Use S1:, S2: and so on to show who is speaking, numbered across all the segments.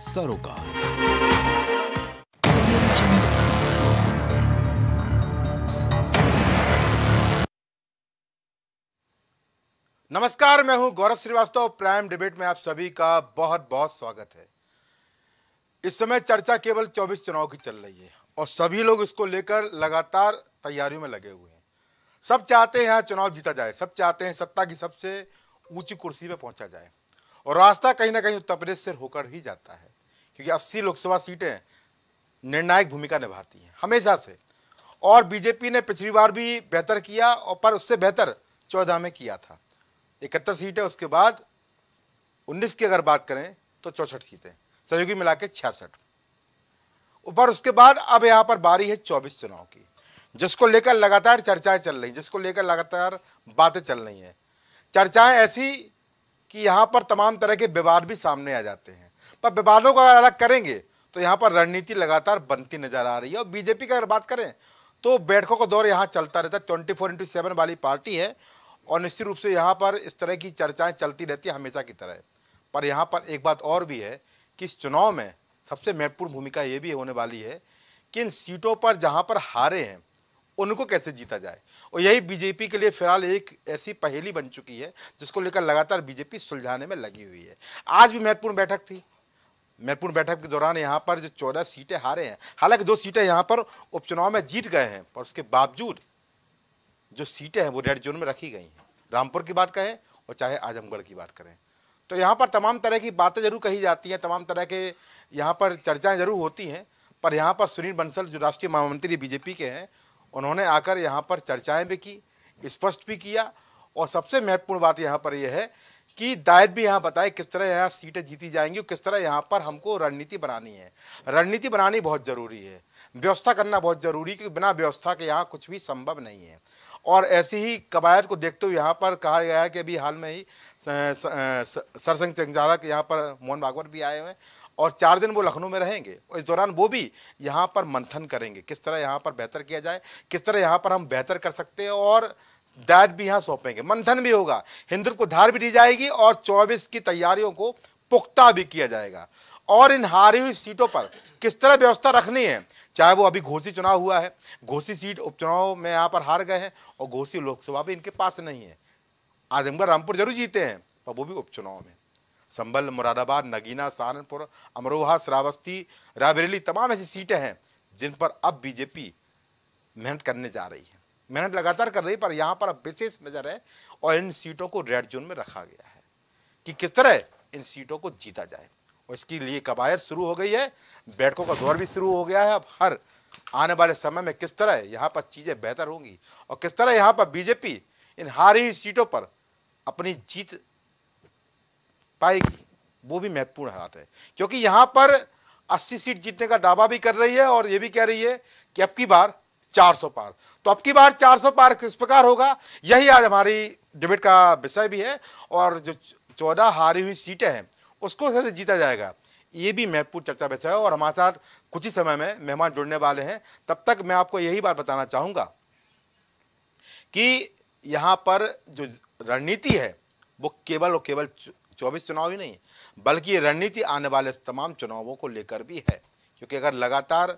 S1: सरोकार।
S2: नमस्कार, मैं हूं गौरव श्रीवास्तव। प्राइम डिबेट में आप सभी का बहुत बहुत स्वागत है। इस समय चर्चा केवल 24 चुनाव की चल रही है और सभी लोग इसको लेकर लगातार तैयारियों में लगे हुए हैं। सब चाहते हैं यहाँ चुनाव जीता जाए, सब चाहते हैं सत्ता की सबसे ऊंची कुर्सी पे पहुंचा जाए और रास्ता कहीं ना कहीं उत्तर प्रदेश से होकर ही जाता है, क्योंकि 80 लोकसभा सीटें निर्णायक भूमिका निभाती हैं हमेशा से। और बीजेपी ने पिछली बार भी बेहतर किया और पर उससे बेहतर 14 में किया था। 71 सीटें, उसके बाद 19 की अगर बात करें तो 64 सीटें, सहयोगी मिला के 66 ऊपर। उसके बाद अब यहाँ पर बारी है 24 चुनाव की, जिसको लेकर लगातार चर्चाएं चल रही, जिसको लेकर लगातार बातें चल रही हैं। चर्चाएं ऐसी कि यहाँ पर तमाम तरह के विवाद भी सामने आ जाते हैं, पर विवादों को अगर अलग करेंगे तो यहाँ पर रणनीति लगातार बनती नजर आ रही है। और बीजेपी की अगर बात करें तो बैठकों का दौर यहाँ चलता रहता है, 24x7 वाली पार्टी है और निश्चित रूप से यहाँ पर इस तरह की चर्चाएं चलती रहती है हमेशा की तरह। पर यहाँ पर एक बात और भी है कि इस चुनाव में सबसे महत्वपूर्ण भूमिका ये भी होने वाली है कि इन सीटों पर जहाँ पर हारे हैं उनको कैसे जीता जाए। और यही बीजेपी के लिए फिलहाल एक ऐसी पहेली बन चुकी है जिसको लेकर लगातार बीजेपी सुलझाने में लगी हुई है। आज भी महत्वपूर्ण बैठक थी। महत्वपूर्ण बैठक के दौरान यहाँ पर जो 14 सीटें हारे हैं, हालांकि 2 सीटें यहाँ पर उपचुनाव में जीत गए हैं, पर उसके बावजूद जो सीटें हैं वो रेड जोन में रखी गई हैं। रामपुर की बात कहें और चाहे आजमगढ़ की बात करें, तो यहाँ पर तमाम तरह की बातें जरूर कही जाती हैं, तमाम तरह के यहाँ पर चर्चाएं जरूर होती हैं। पर यहाँ पर सुनील बंसल जो राष्ट्रीय महामंत्री बीजेपी के हैं, उन्होंने आकर यहाँ पर चर्चाएं भी की, स्पष्ट भी किया। और सबसे महत्वपूर्ण बात यहाँ पर यह है कि दायित्व भी यहाँ बताए किस तरह यहाँ सीटें जीती जाएंगी और किस तरह यहाँ पर हमको रणनीति बनानी है। रणनीति बनानी बहुत ज़रूरी है, व्यवस्था करना बहुत ज़रूरी है, क्योंकि बिना व्यवस्था के यहाँ कुछ भी संभव नहीं है। और ऐसी ही कवायद को देखते हुए यहाँ पर कहा गया है कि अभी हाल में ही सरसंघ संचालक यहाँ पर मोहन भागवत भी आए हुए हैं और 4 दिन वो लखनऊ में रहेंगे और इस दौरान वो भी यहाँ पर मंथन करेंगे किस तरह यहाँ पर बेहतर किया जाए, किस तरह यहाँ पर हम बेहतर कर सकते हैं। और दायित्व भी यहाँ सौंपेंगे, मंथन भी होगा, हिंदुत्व को धार भी दी जाएगी और 24 की तैयारियों को पुख्ता भी किया जाएगा। और इन हारी हुई सीटों पर किस तरह व्यवस्था रखनी है, चाहे वो अभी घोसी चुनाव हुआ है, घोसी सीट उपचुनाव में यहाँ पर हार गए हैं और घोसी लोकसभा भी इनके पास नहीं है। आजमगढ़ रामपुर जरूर जीते हैं पर वो भी उपचुनाव में। संभल, मुरादाबाद, नगीना, सहारनपुर, अमरोहा, श्रावस्ती, रायबरेली, तमाम ऐसी सीटें हैं जिन पर अब बीजेपी मेहनत करने जा रही है, मेहनत लगातार कर रही है। पर यहाँ पर अब विशेष नजर है और इन सीटों को रेड जोन में रखा गया है कि किस तरह इन सीटों को जीता जाए। और इसके लिए कवायद शुरू हो गई है, बैठकों का दौर भी शुरू हो गया है। अब हर आने वाले समय में किस तरह यहाँ पर चीज़ें बेहतर होंगी और किस तरह यहाँ पर बीजेपी इन हारी हुई सीटों पर अपनी जीत पाएगी, वो भी महत्वपूर्ण बात है। क्योंकि यहाँ पर 80 सीट जीतने का दावा भी कर रही है और ये भी कह रही है कि अब की बार 400 पार। तो अब की बार 400 पार किस प्रकार होगा, यही आज हमारी डिबेट का विषय भी है। और जो 14 हारी हुई सीटें हैं उसको कैसे जीता जाएगा, ये भी महत्वपूर्ण चर्चा विषय है। और हमारे साथ कुछ ही समय में मेहमान जुड़ने वाले हैं। तब तक मैं आपको यही बात बताना चाहूँगा कि यहाँ पर जो रणनीति है वो केवल और केवल 24 चुनाव ही नहीं, बल्कि ये रणनीति आने वाले तमाम चुनावों को लेकर भी है। क्योंकि अगर लगातार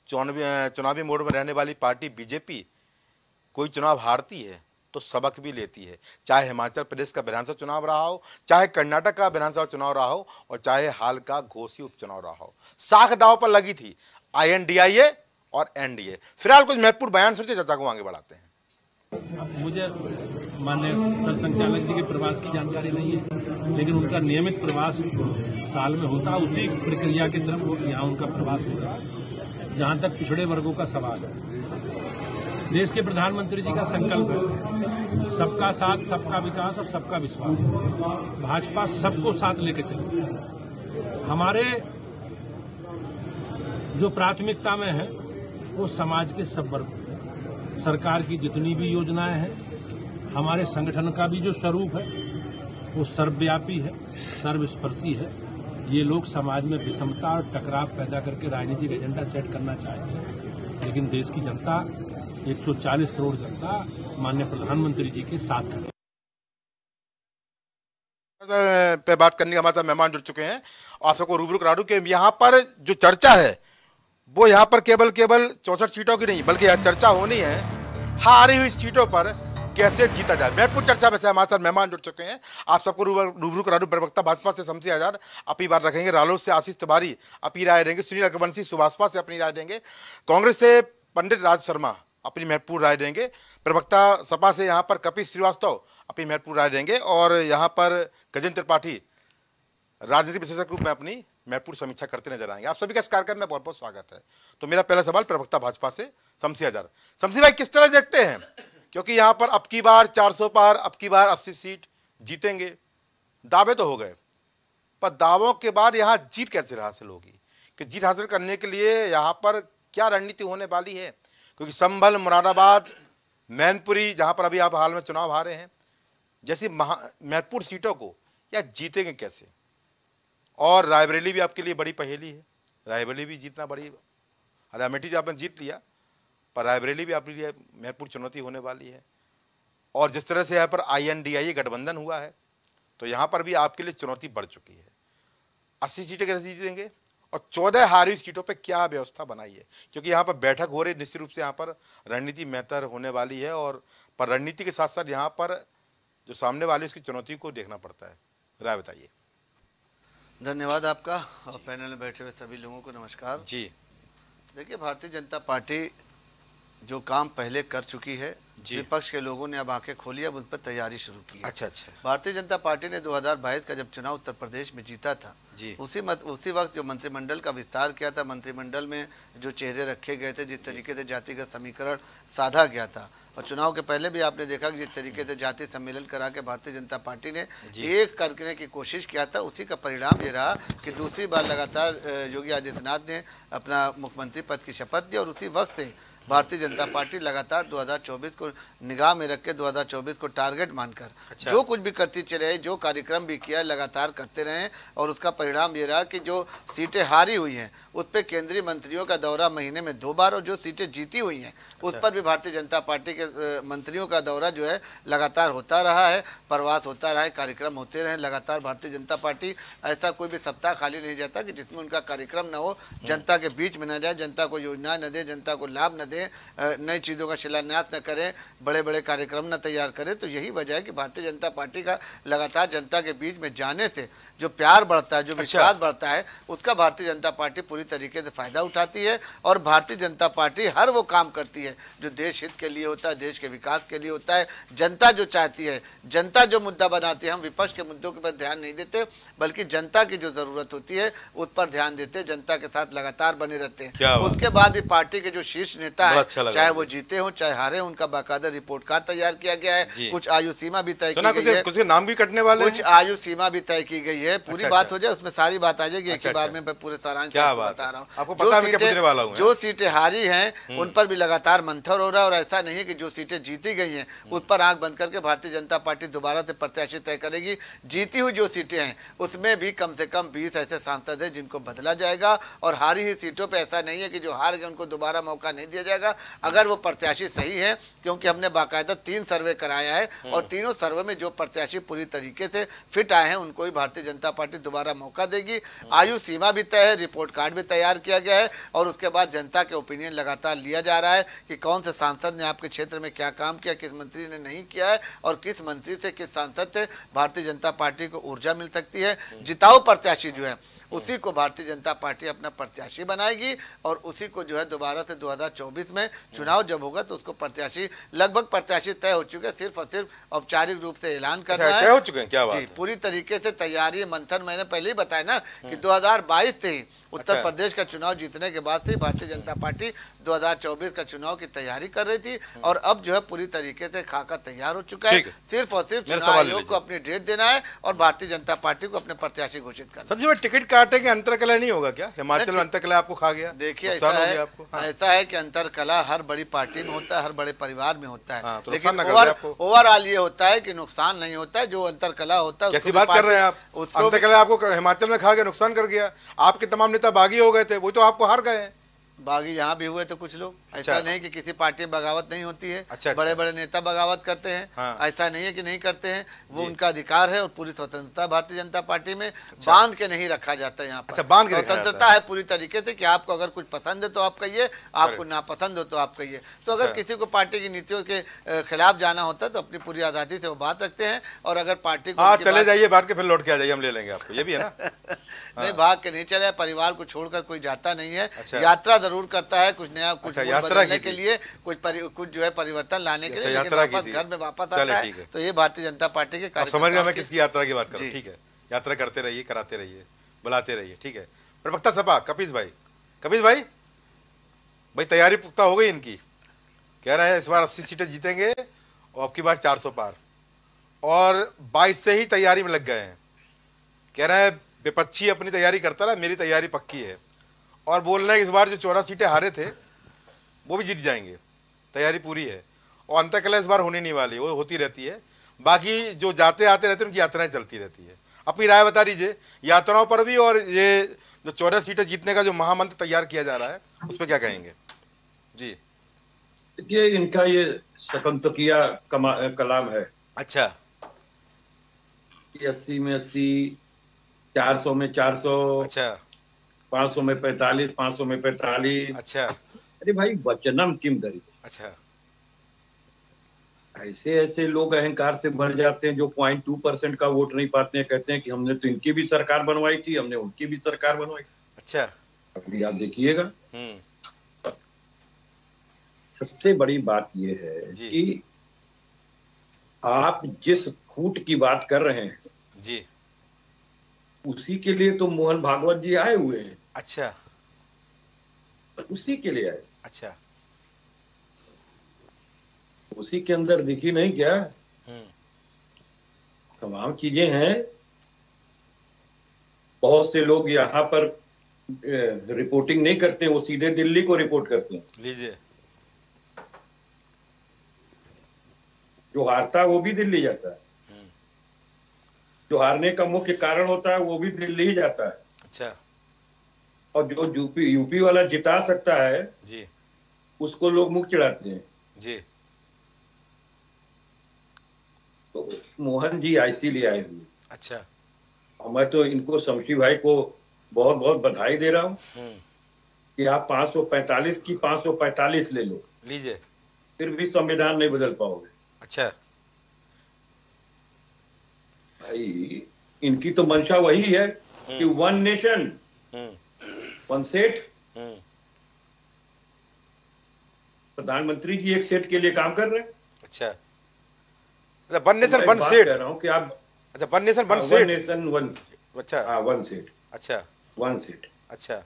S2: चुनावी मोड में रहने वाली पार्टी बीजेपी कोई चुनाव हारती है तो सबक भी लेती है, चाहे हिमाचल प्रदेश का विधानसभा चुनाव रहा हो, चाहे कर्नाटक का विधानसभा चुनाव रहा हो और चाहे हाल का घोसी उपचुनाव रहा हो। साख दांव पर लगी थी INDIA और NDA। फिलहाल कुछ महत्वपूर्ण बयान सुनते चर्चा को आगे बढ़ाते हैं।
S3: मुझे माननीय सरसंघचालक जी के प्रवास की जानकारी नहीं है, लेकिन उनका नियमित प्रवास साल में होता है, उसी प्रक्रिया के तरफ यहाँ उनका प्रवास होगा। जहाँ तक पिछड़े वर्गों का सवाल है, देश के प्रधानमंत्री जी का संकल्प है सबका साथ, सबका विकास और सबका विश्वास। भाजपा सबको साथ लेके चले। हमारे जो प्राथमिकता में है वो समाज के सब वर्ग, सरकार की जितनी भी योजनाएं हैं, हमारे संगठन का भी जो स्वरूप है वो सर्वव्यापी है, सर्वस्पर्शी है। ये लोग समाज में विषमता और टकराव पैदा करके राजनीतिक एजेंडा सेट करना चाहते हैं, लेकिन देश की जनता, 140 करोड़ जनता माननीय प्रधानमंत्री जी के साथ खड़ी।
S2: पे बात करने के हमारे साथ मेहमान जुड़ चुके हैं। आप सबको रूबरू करा दूं कि यहाँ पर जो चर्चा है वो यहाँ पर केवल 64 सीटों की नहीं, बल्कि यहाँ चर्चा होनी है हारी हुई सीटों पर कैसे जीता जाए। महत्वपूर्ण चर्चा में से हमारे साथ मेहमान जुड़ चुके हैं। आप सबको रूबरू करा दूं, प्रवक्ता भाजपा से शमसी आजाद अपनी बात रखेंगे, रालोद से आशीष तिवारी अपनी राय देंगे, सुनील अग्रवंशी सुभाषपा से अपनी राय देंगे, कांग्रेस से पंडित राज शर्मा अपनी महत्वपूर्ण राय देंगे, प्रवक्ता सपा से यहाँ पर कपिल श्रीवास्तव अपनी महत्वपूर्ण राय देंगे और यहाँ पर गजेंद्र त्रिपाठी राजनीतिक विशेषज्ञ रूप में अपनी महत्वपूर्ण समीक्षा करते नजर आएंगे। आप सभी का इस कार्यक्रम में बहुत बहुत स्वागत है। तो मेरा पहला सवाल प्रवक्ता भाजपा से शमसी आजाद। शमसी भाई, किस तरह देखते हैं, क्योंकि यहाँ पर अब की बार 400 पार, अब की बार 80 सीट जीतेंगे, दावे तो हो गए, पर दावों के बाद यहाँ जीत कैसे हासिल होगी, कि जीत हासिल करने के लिए यहाँ पर क्या रणनीति होने वाली है, क्योंकि संभल, मुरादाबाद, मैनपुरी जहाँ पर अभी आप हाल में चुनाव हारे हैं, जैसी महत्वपूर्ण सीटों को या जीतेंगे कैसे। और रायबरेली भी आपके लिए बड़ी पहेली है, रायबरेली भी जीतना बड़ी, अरे अमेठी जो आपने जीत लिया, पर रायबरेली भी आपके लिए महत्वपूर्ण चुनौती होने वाली है। और जिस तरह से यहाँ पर INDIA गठबंधन हुआ है, तो यहाँ पर भी आपके लिए चुनौती बढ़ चुकी है। 80 सीटें कैसे जीतेंगे और 14 हारी सीटों पे क्या व्यवस्था बनाई है, क्योंकि यहाँ पर बैठक हो रही, निश्चित रूप से यहाँ पर रणनीति बेहतर होने वाली है, और पर रणनीति के साथ साथ यहाँ पर जो सामने वाली उसकी चुनौती को देखना पड़ता है। राय बताइए।
S1: धन्यवाद आपका और पैनल में बैठे हुए सभी लोगों को नमस्कार
S2: जी।
S1: देखिए, भारतीय जनता पार्टी जो काम पहले कर चुकी है, विपक्ष के लोगों ने अब आंखें खोली, अब उन पर तैयारी शुरू की है।
S2: अच्छा।
S1: भारतीय जनता पार्टी ने 2022 का जब चुनाव उत्तर प्रदेश में जीता था, उसी वक्त जो मंत्रिमंडल का विस्तार किया था, मंत्रिमंडल में जो चेहरे रखे गए थे, जिस तरीके से जातिगत समीकरण साधा गया था, और चुनाव के पहले भी आपने देखा कि जिस तरीके से जाति सम्मेलन करा के भारतीय जनता पार्टी ने एक करने की कोशिश किया था, उसी का परिणाम ये रहा कि दूसरी बार लगातार योगी आदित्यनाथ ने अपना मुख्यमंत्री पद की शपथ दी, और उसी वक्त से भारतीय जनता पार्टी लगातार 2024 को निगाह में रख के 2024 को टारगेट मानकर जो कुछ भी करती चले रहे, जो कार्यक्रम भी किया लगातार करते रहे, और उसका परिणाम ये रहा कि जो सीटें हारी हुई हैं उस पर केंद्रीय मंत्रियों का दौरा महीने में 2 बार, और जो सीटें जीती हुई हैं उस पर भी भारतीय जनता पार्टी के मंत्रियों का दौरा जो है लगातार होता रहा है, प्रवास होता रहा है, कार्यक्रम होते रहे लगातार। भारतीय जनता पार्टी ऐसा कोई भी सप्ताह खाली नहीं जाता कि जिसमें उनका कार्यक्रम न हो, जनता के बीच में न जाए, जनता को योजनाएं न दे, जनता को लाभ न दे, नई चीज़ों का शिलान्यास न करें, बड़े बड़े कार्यक्रम न तैयार करें। तो यही वजह है कि भारतीय जनता पार्टी का लगातार जनता के बीच में जाने से जो प्यार बढ़ता है, जो विश्वास बढ़ता है, उसका भारतीय जनता पार्टी पूरी तरीके से फायदा उठाती है। और भारतीय जनता पार्टी हर वो काम करती है जो देश हित के लिए होता है, देश के विकास के लिए होता है, जनता जो चाहती है, जनता जो मुद्दा बनाती है। हम विपक्ष के मुद्दों पर ध्यान नहीं देते, बल्कि जनता की जो जरूरत होती है उस पर ध्यान देते, जनता के साथ लगातार बने रहते हैं। उसके बाद भी पार्टी के जो शीर्ष नेता है, चाहे वो जीते हो चाहे हारे, उनका बाकायदा रिपोर्ट कार्ड तैयार किया गया है, कुछ आयु सीमा भी तय की गई है,
S2: कुछ नाम भी कटने वाले,
S1: कुछ आयु सीमा भी तय की गई है। पूरी बात हो जाए उसमें सारी बात आ जाएगी, एक ही बार में पूरे सारांश बता रहा हूँ। जो सीटें हारी हैं उन पर भी लगातार मंथन हो रहा है, और ऐसा नहीं है कि जो सीटें जीती गई हैं उस पर आंख बंद करके भारतीय जनता पार्टी दोबारा से प्रत्याशी तय करेगी। जीती हुई जो सीटें हैं उसमें भी कम से कम 20 ऐसे सांसद हैं जिनको बदला जाएगा, और हारी हुई सीटों पर ऐसा नहीं है कि जो हार गए उनको दोबारा मौका नहीं दिया जाएगा अगर वो प्रत्याशी सही है, क्योंकि हमने बाकायदा 3 सर्वे कराया है, और तीनों सर्वे में जो प्रत्याशी पूरी तरीके से फिट आए हैं उनको ही भारतीय जनता पार्टी दोबारा मौका देगी। आयु सीमा भी तय है, रिपोर्ट कार्ड भी तैयार किया गया है, और उसके बाद जनता के ओपिनियन लगातार लिया जा रहा है कि कौन से सांसद ने आपके क्षेत्र में क्या काम किया, किस मंत्री ने नहीं किया है, और किस मंत्री से, किस सांसद से भारतीय जनता पार्टी को ऊर्जा मिल सकती है। जिताऊ प्रत्याशी जो है उसी को भारतीय जनता पार्टी अपना प्रत्याशी बनाएगी, और उसी को जो है दोबारा से 2024 में चुनाव जब होगा तो उसको प्रत्याशी, लगभग प्रत्याशी तय हो चुके हैं, सिर्फ और सिर्फ औपचारिक रूप से ऐलान करना है।
S2: तय हो चुके हैं, क्या बात है?
S1: पूरी तरीके से तैयारी मंथन, मैंने पहले ही बताया ना कि 2022 से ही उत्तर प्रदेश का चुनाव जीतने के बाद से भारतीय जनता पार्टी 2024 का चुनाव की तैयारी कर रही थी, और अब जो है पूरी तरीके से खाका तैयार हो चुका है। सिर्फ और सिर्फ चुनाव आयोग को अपनी डेट देना है और भारतीय जनता पार्टी को अपने प्रत्याशी घोषित करना।
S2: सब जो टिकट काटे के अंतरकलह नहीं होगा क्या? हिमाचल में अंतरकलह आपको खा गया।
S1: देखिए, ऐसा है कि अंतरकलह हर बड़ी पार्टी में होता है, हर बड़े परिवार में होता है, लेकिन ओवरऑल ये होता है कि नुकसान नहीं होता है। जो अंतरकलह होता है,
S2: कैसी बात कर रहे हैं आप? अंतरकलह आपको हिमाचल में खा गया, नुकसान कर गया। आपके तमाम नेता बागी हो गए थे, वो तो आपको हार गए हैं।
S1: बागी यहाँ भी हुए थे कुछ लोग।
S2: अच्छा।
S1: ऐसा नहीं कि किसी पार्टी में बगावत नहीं होती है।
S2: अच्छा।
S1: बड़े बड़े नेता बगावत करते हैं।
S2: हाँ।
S1: ऐसा नहीं है कि नहीं करते हैं, वो
S2: जी।
S1: उनका अधिकार है और पूरी स्वतंत्रता भारतीय जनता पार्टी में। बांध के नहीं रखा जाता यहाँ पर।
S2: अच्छा, बांध के रखा जाता
S1: स्वतंत्रता है पूरी तरीके से कि आपको अगर कुछ पसंद है तो आप कहिए, आपको नापसंद हो तो आप कहिए। तो अगर किसी को पार्टी की नीतियों के खिलाफ जाना होता है तो अपनी पूरी आज़ादी से वो बात रखते हैं। और अगर पार्टी को
S2: चले जाइए बांट के फिर लौट के आ जाइए, हम ले लेंगे आपको, ये भी है ना।
S1: नहीं, भाग के नहीं चले, परिवार को छोड़कर कोई जाता नहीं है।
S2: अच्छा।
S1: यात्रा जरूर करता है, कुछ नया कुछ
S2: यात्रा
S1: बदलने के लिए, कुछ जो है परिवर्तन लाने के लिए, लेकिन वापस घर में वापस आता है। तो ये भारतीय जनता पार्टी के कार्य।
S2: समझ गया मैं किसकी यात्रा की बात कर रहा हूँ। ठीक है, यात्रा करते रहिए, कराते रहिए, बुलाते रहिए। ठीक है, प्रवक्ता सपा कपीस भाई भाई तैयारी पुख्ता हो गई इनकी। कह रहे हैं इस बार 80 सीटें जीतेंगे और अब की बार 400 पार, और 22 से ही तैयारी में लग गए हैं। कह रहे हैं विपक्षी अपनी तैयारी करता रहा, मेरी तैयारी पक्की है। और बोल रहे हैं इस बार जो 14 सीटें हारे थे वो भी जीत जाएंगे, तैयारी पूरी है। और अंतःकलह इस बार होने नहीं वाली, वो होती रहती है। बाकी जो जाते आते रहते हैं उनकी यात्राएं चलती रहती है। अपनी राय बता दीजिए यात्राओं पर भी, और ये जो 14 सीटें जीतने का जो महामंत्र तैयार किया जा रहा है उस पर क्या कहेंगे जी?
S4: देखिए, इनका ये शकंतकिया कलाम है।
S2: अच्छा।
S4: 80 में 80, 400 में 400,
S2: अच्छा,
S4: 500 में 45, 500 में 45।
S2: अच्छा।
S4: अरे भाई, वचनम किम धरी।
S2: अच्छा,
S4: ऐसे ऐसे लोग अहंकार से भर जाते हैं जो 0.2% का वोट नहीं पाते हैं, कहते हैं कि हमने तो इनकी भी सरकार बनवाई थी, हमने उनकी भी सरकार बनवाई।
S2: अच्छा।
S4: अभी आप देखिएगा, सबसे बड़ी बात यह है कि आप जिस फूट की बात कर रहे हैं
S2: जी,
S4: उसी के लिए तो मोहन भागवत जी आए हुए हैं।
S2: अच्छा,
S4: उसी के लिए आए।
S2: अच्छा,
S4: उसी के अंदर दिखी नहीं क्या तमाम चीजें हैं। बहुत से लोग यहाँ पर रिपोर्टिंग नहीं करते, वो सीधे दिल्ली को रिपोर्ट करते हैं।
S2: लीजिए,
S4: जो हारता है वो भी दिल्ली जाता है, जो हारने का मुख्य कारण होता है वो भी दिल्ली ही जाता है।
S2: अच्छा।
S4: और जो यूपी वाला जिता सकता है
S2: जी,
S4: उसको लोग मुख चिढ़ाते हैं
S2: जी।
S4: तो मोहन जी इसीलिए आए हुए।
S2: अच्छा।
S4: और मैं तो इनको शमशी भाई को बहुत बहुत बधाई दे रहा हूँ कि आप 545 की 545 ले लो,
S2: लीजिए,
S4: फिर भी संविधान नहीं बदल पाओगे।
S2: अच्छा।
S4: भाई, इनकी तो मंशा वही है कि 1 नेशन 1 सेट। प्रधानमंत्री जी एक सेट के लिए काम कर रहे हैं।
S2: अच्छा, 1 नेशन 1 सेट
S4: कह रहा हूँ कि आप,
S2: अच्छा 1 नेशन 1 सेट,
S4: 1 नेशन 1,
S2: अच्छा,
S4: 1 सेट,
S2: अच्छा,
S4: 1 सेट।
S2: अच्छा,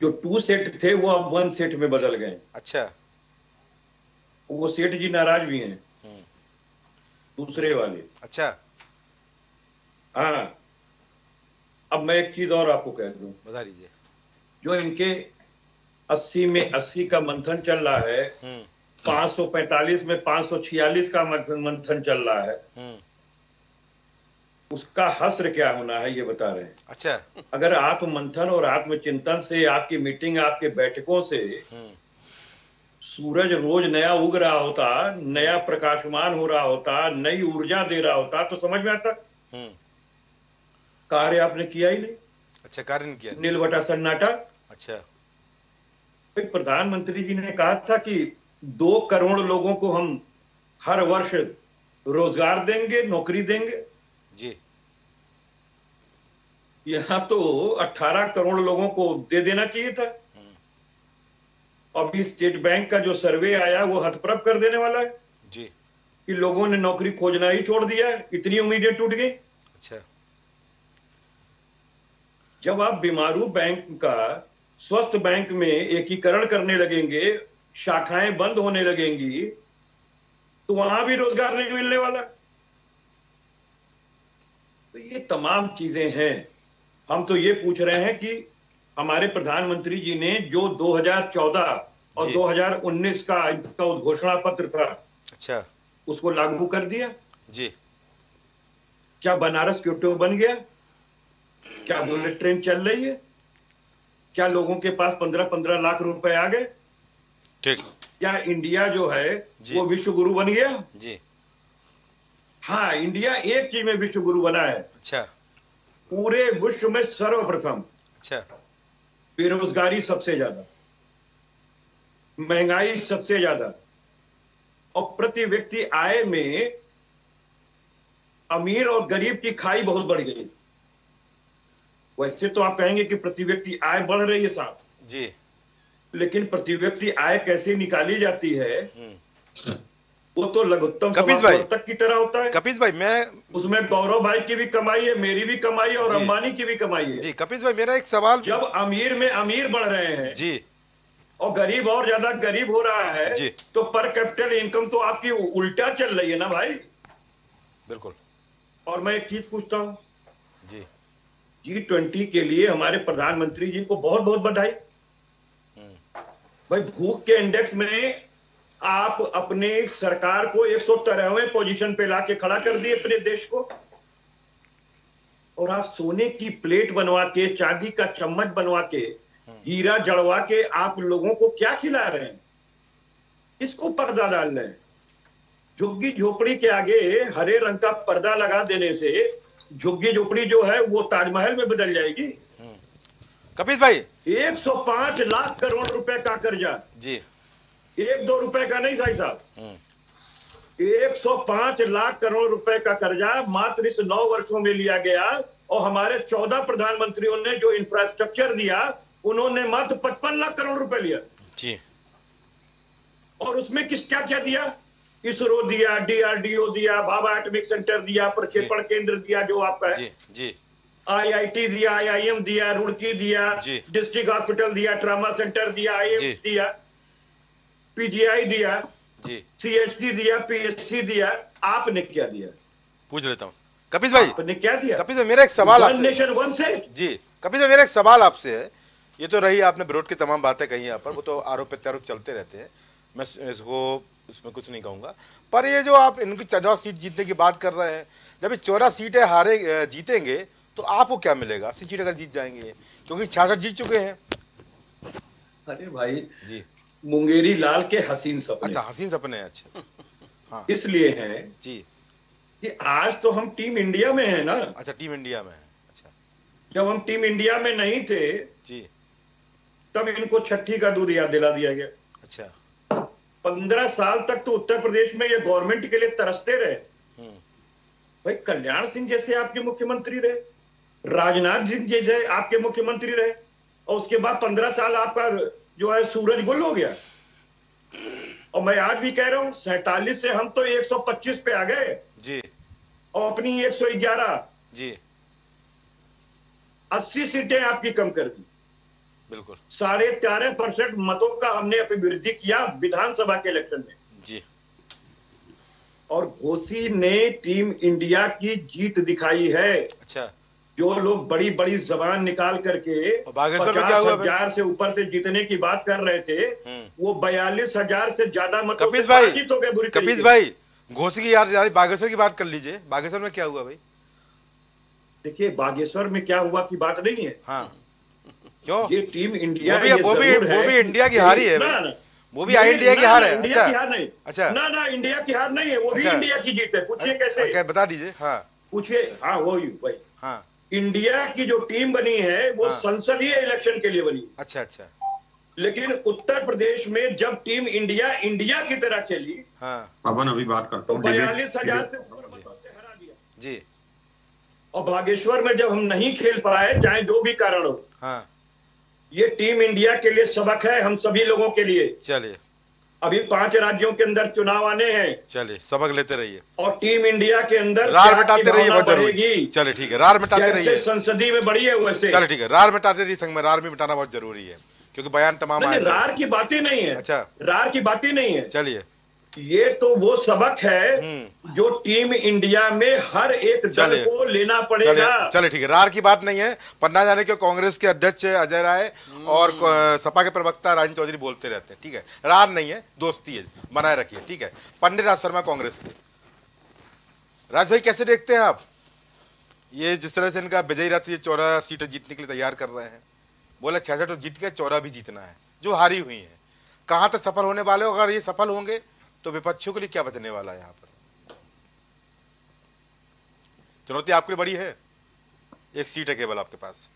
S4: जो 2 सेट थे वो अब 1 सेट में बदल गए।
S2: अच्छा।
S4: वो सेठ जी नाराज भी हैं, दूसरे वाले।
S2: अच्छा।
S4: हाँ, अब मैं एक चीज और आपको कह दूं,
S2: बता दीजिए।
S4: जो इनके 80 में 80 का मंथन चल रहा है, 545 में 546 का मंथन चल रहा है, उसका हस्र क्या होना है ये बता रहे हैं।
S2: अच्छा।
S4: अगर आत्म मंथन और आत्मचिंतन से, आपकी मीटिंग, आपके बैठकों से सूरज रोज नया उग रहा होता, नया प्रकाशमान हो रहा होता, नई ऊर्जा दे रहा होता तो समझ में आता। कार्य आपने किया ही नहीं।
S2: अच्छा, कार्य नहीं किया,
S4: नीलबटा सन्नाटा।
S2: अच्छा।
S4: प्रधानमंत्री जी ने कहा था कि 2 करोड़ लोगों को हम हर वर्ष रोजगार देंगे, नौकरी देंगे
S2: जी।
S4: यहाँ तो 18 करोड़ लोगों को दे देना चाहिए था। अभी स्टेट बैंक का जो सर्वे आया वो हतप्रभ कर देने वाला है
S2: जी,
S4: कि लोगों ने नौकरी खोजना ही छोड़ दिया है, इतनी उम्मीदें टूट गई।
S2: अच्छा।
S4: जब आप बीमारू बैंक का स्वस्थ बैंक में एकीकरण करने लगेंगे, शाखाएं बंद होने लगेंगी, तो वहां भी रोजगार नहीं मिलने वाला। तो ये तमाम चीजें हैं। हम तो ये पूछ रहे हैं कि हमारे प्रधानमंत्री जी ने जो 2014 और 2019 का इनका उद्घोषणा पत्र था,
S2: अच्छा,
S4: उसको लागू कर दिया
S2: जी।
S4: क्या बनारस क्योटो बन गया? क्या बुलेट ट्रेन चल रही है? क्या लोगों के पास 15-15 लाख रुपए आ गए?
S2: ठीक।
S4: क्या इंडिया जो है वो विश्व गुरु बन गया?
S2: जी।
S4: हाँ, इंडिया एक चीज में विश्व गुरु बना है।
S2: अच्छा।
S4: पूरे विश्व में सर्वप्रथम।
S2: अच्छा।
S4: बेरोजगारी सबसे ज्यादा, महंगाई सबसे ज्यादा, और प्रति व्यक्ति आय में अमीर और गरीब की खाई बहुत बढ़ गई। वैसे तो आप कहेंगे कि प्रति व्यक्ति आय बढ़ रही है साहब
S2: जी,
S4: लेकिन प्रति व्यक्ति आय कैसे निकाली जाती है वो तो लघुत्तम तक की तरह होता है।
S2: कपिश भाई, मैं
S4: उसमें गौरव भाई की भी कमाई है, मेरी भी कमाई है, और अंबानी की भी कमाई है।
S2: जी कपिश भाई, मेरा एक सवाल,
S4: जब अमीर में अमीर बढ़ रहे हैं
S2: जी
S4: और गरीब और ज्यादा गरीब हो रहा है
S2: जी,
S4: तो पर कैपिटल इनकम तो आपकी उल्टा चल रही है ना भाई।
S2: बिल्कुल।
S4: और मैं एक चीज पूछता हूँ
S2: जी,
S4: G20 के लिए हमारे प्रधानमंत्री जी को बहुत बहुत बधाई। भाई भूख के इंडेक्स में आप अपने सरकार को 113वें पोजीशन पे लाके खड़ा कर दिए अपने देश को, और आप सोने की प्लेट बनवा के, चांदी का चम्मच बनवा के, हीरा जड़वा के आप लोगों को क्या खिला रहे हैं? इसको पर्दा डाल रहे हैं। झुग्गी झोपड़ी के आगे हरे रंग का पर्दा लगा देने से झुग्गी झोपड़ी जो है वो ताजमहल में बदल जाएगी।
S2: कपिश भाई,
S4: 105 लाख करोड़ रुपए का कर्जा
S2: जी,
S4: 1-2 रुपए का नहीं साई साहब, 105 लाख करोड़ रुपए का कर्जा मात्र इस 9 वर्षों में लिया गया। और हमारे 14 प्रधानमंत्रियों ने जो इंफ्रास्ट्रक्चर दिया उन्होंने मात्र 55 लाख करोड़ रुपए लिया
S2: जी।
S4: और उसमें क्या क्या दिया? इसरो दिया, DRDO दिया, भाभा एटॉमिक सेंटर दिया, प्रक्षेपण केंद्र दिया जो आपका है,
S2: जी जी,
S4: IIT दिया, IIM दिया, रुड़की दिया, डिस्ट्रिक्ट हॉस्पिटल दिया, ट्रामा सेंटर दिया, IAMS दिया, PGI दिया जी, CHC दिया, PSC दिया। आपने क्या दिया?
S2: पूछ लेता हूँ कपिश भाई,
S4: आपने क्या दिया?
S2: कपिश भाई, मेरा एक सवाल आपसे,
S4: नेशन वन से
S2: जी कपिश भाई, मेरा एक सवाल आपसे है। ये तो रही आपने विरोध की तमाम बातें कही यहाँ पर, वो तो आरोप प्रत्यारोप चलते रहते हैं, मैं इसको इसमें कुछ नहीं कहूँगा। पर ये जो आप इनकी 14 सीट जीतने की बात कर रहे हैं, जब ये 14 सीटें जीतेंगे तो आपको क्या मिलेगा? 80 सीट अगर जीत जाएंगे, क्योंकि 66 जीत चुके हैं।
S4: अरे भाई
S2: जी,
S4: मुंगेरी लाल के हसीन सपने।
S2: अच्छा, हसीन सपने हैं। अच्छा, हाँ,
S4: इसलिए हैं
S2: जी
S4: कि आज तो हम टीम इंडिया में है ना।
S2: अच्छा, टीम इंडिया में है। अच्छा,
S4: जब हम टीम इंडिया में नहीं थे
S2: जी,
S4: तब इनको छठी का दूध याद दिला दिया गया।
S2: अच्छा,
S4: 15 साल तक तो उत्तर प्रदेश में ये गवर्नमेंट के लिए तरसते रहे। भाई कल्याण सिंह जैसे आपके मुख्यमंत्री रहे, राजनाथ सिंह जैसे आपके मुख्यमंत्री रहे, और उसके बाद 15 साल आपका जो है सूरज गुल हो गया। और मैं आज भी कह रहा हूं 47 से हम तो 125 पे आ गए
S2: जी,
S4: और अपनी 111
S2: जी,
S4: 80 सीटें आपकी कम कर दी।
S2: बिल्कुल
S4: 13.5% मतों का हमने अभिवृद्धि किया विधानसभा के इलेक्शन में
S2: जी।
S4: और घोसी ने टीम इंडिया की जीत दिखाई है।
S2: अच्छा,
S4: जो लोग बड़ी बड़ी जबान निकाल करके 50,000 से ऊपर से जीतने की बात कर रहे थे, वो 42,000 से ज्यादा मतों से पराजित हो गए बुरी तरीके।
S2: कपिश भाई, घोसी की यार बागेश्वर की बात कर लीजिए, बागेश्वर में क्या हुआ भाई?
S4: देखिए बागेश्वर में क्या हुआ की बात नहीं है।
S2: हाँ, क्यों?
S4: ये टीम इंडिया
S2: वो भी इंडिया की हार ही है, वो भी इंडिया की हार है।
S4: इंडिया की हार नहीं,
S2: अच्छा,
S4: ना इंडिया की हार नहीं है, वो भी इंडिया की जीत है। पूछिए कैसे,
S2: बता दीजिए। हाँ,
S4: पूछिए। हाँ, वो भाई,
S2: हाँ,
S4: इंडिया की जो टीम बनी है वो संसदीय इलेक्शन के लिए बनी।
S2: अच्छा अच्छा,
S4: लेकिन उत्तर प्रदेश में जब टीम इंडिया की तरह खेली,
S2: हाँ,
S5: पवन अभी बात करता हूँ,
S4: 42,000 से हरा दिया
S2: जी।
S4: और बागेश्वर में जब हम नहीं खेल पाए, चाहे जो भी कारण हो,
S2: हाँ,
S4: ये टीम इंडिया के लिए सबक है, हम सभी लोगों के लिए।
S2: चलिए,
S4: अभी 5 राज्यों के अंदर चुनाव आने हैं,
S2: चलिए सबक लेते रहिए
S4: और टीम इंडिया के अंदर
S2: रार मिटाते रहिए, बहुत जरूरी। चलिए ठीक है, रार मिटाते रहिए,
S4: संसदीय में बढ़ी है वैसे।
S2: चलिए ठीक है, रार मिटाते रहिए, संग में रार भी मिटाना बहुत जरूरी है, क्योंकि बयान तमाम आए।
S4: रार की बात ही नहीं है।
S2: अच्छा,
S4: रार की बात ही नहीं है।
S2: चलिए,
S4: ये तो वो सबक है जो टीम इंडिया में हर एक दल को लेना पड़ेगा।
S2: चलिए ठीक है, रार की बात नहीं है, पर ना जाने क्यों कांग्रेस के अध्यक्ष अजय राय और सपा के प्रवक्ता राजन चौधरी बोलते रहते हैं। ठीक है, रार नहीं है, दोस्ती है, बनाए रखिए। ठीक है, पंडित राज शर्मा कांग्रेस से। राज भाई, कैसे देखते हैं आप ये जिस तरह से इनका विजयी रथ ये 14 सीटें जीतने के लिए तैयार कर रहे हैं? बोला 66 तो जीत के 14 भी जीतना है, जो हारी हुई है। कहाँ तक सफल होने वाले हो? अगर ये सफल होंगे तो विपक्षियों के लिए क्या बचने वाला है? यहाँ पर चुनौती आपके लिए बड़ी है। एक सीट है केवल आपके पास।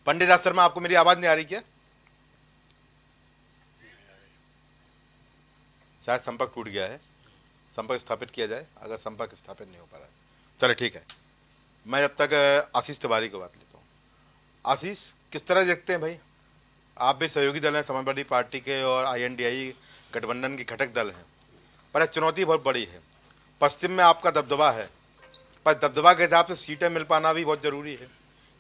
S2: पंडित राज शर्मा, आपको मेरी आवाज नहीं आ रही क्या? शायद संपर्क टूट गया है, संपर्क स्थापित किया जाए। अगर संपर्क स्थापित नहीं हो पा रहा है, चले ठीक है, मैं जब तक आशीष तिवारी को बात लेता हूँ। आशीष, किस तरह देखते हैं भाई? आप भी सहयोगी दल हैं समाजवादी पार्टी के और INDI गठबंधन के घटक दल हैं, पर चुनौती बहुत बड़ी है। पश्चिम में आपका दबदबा है, पर दबदबा के हिसाब से सीटें मिल पाना भी बहुत ज़रूरी है।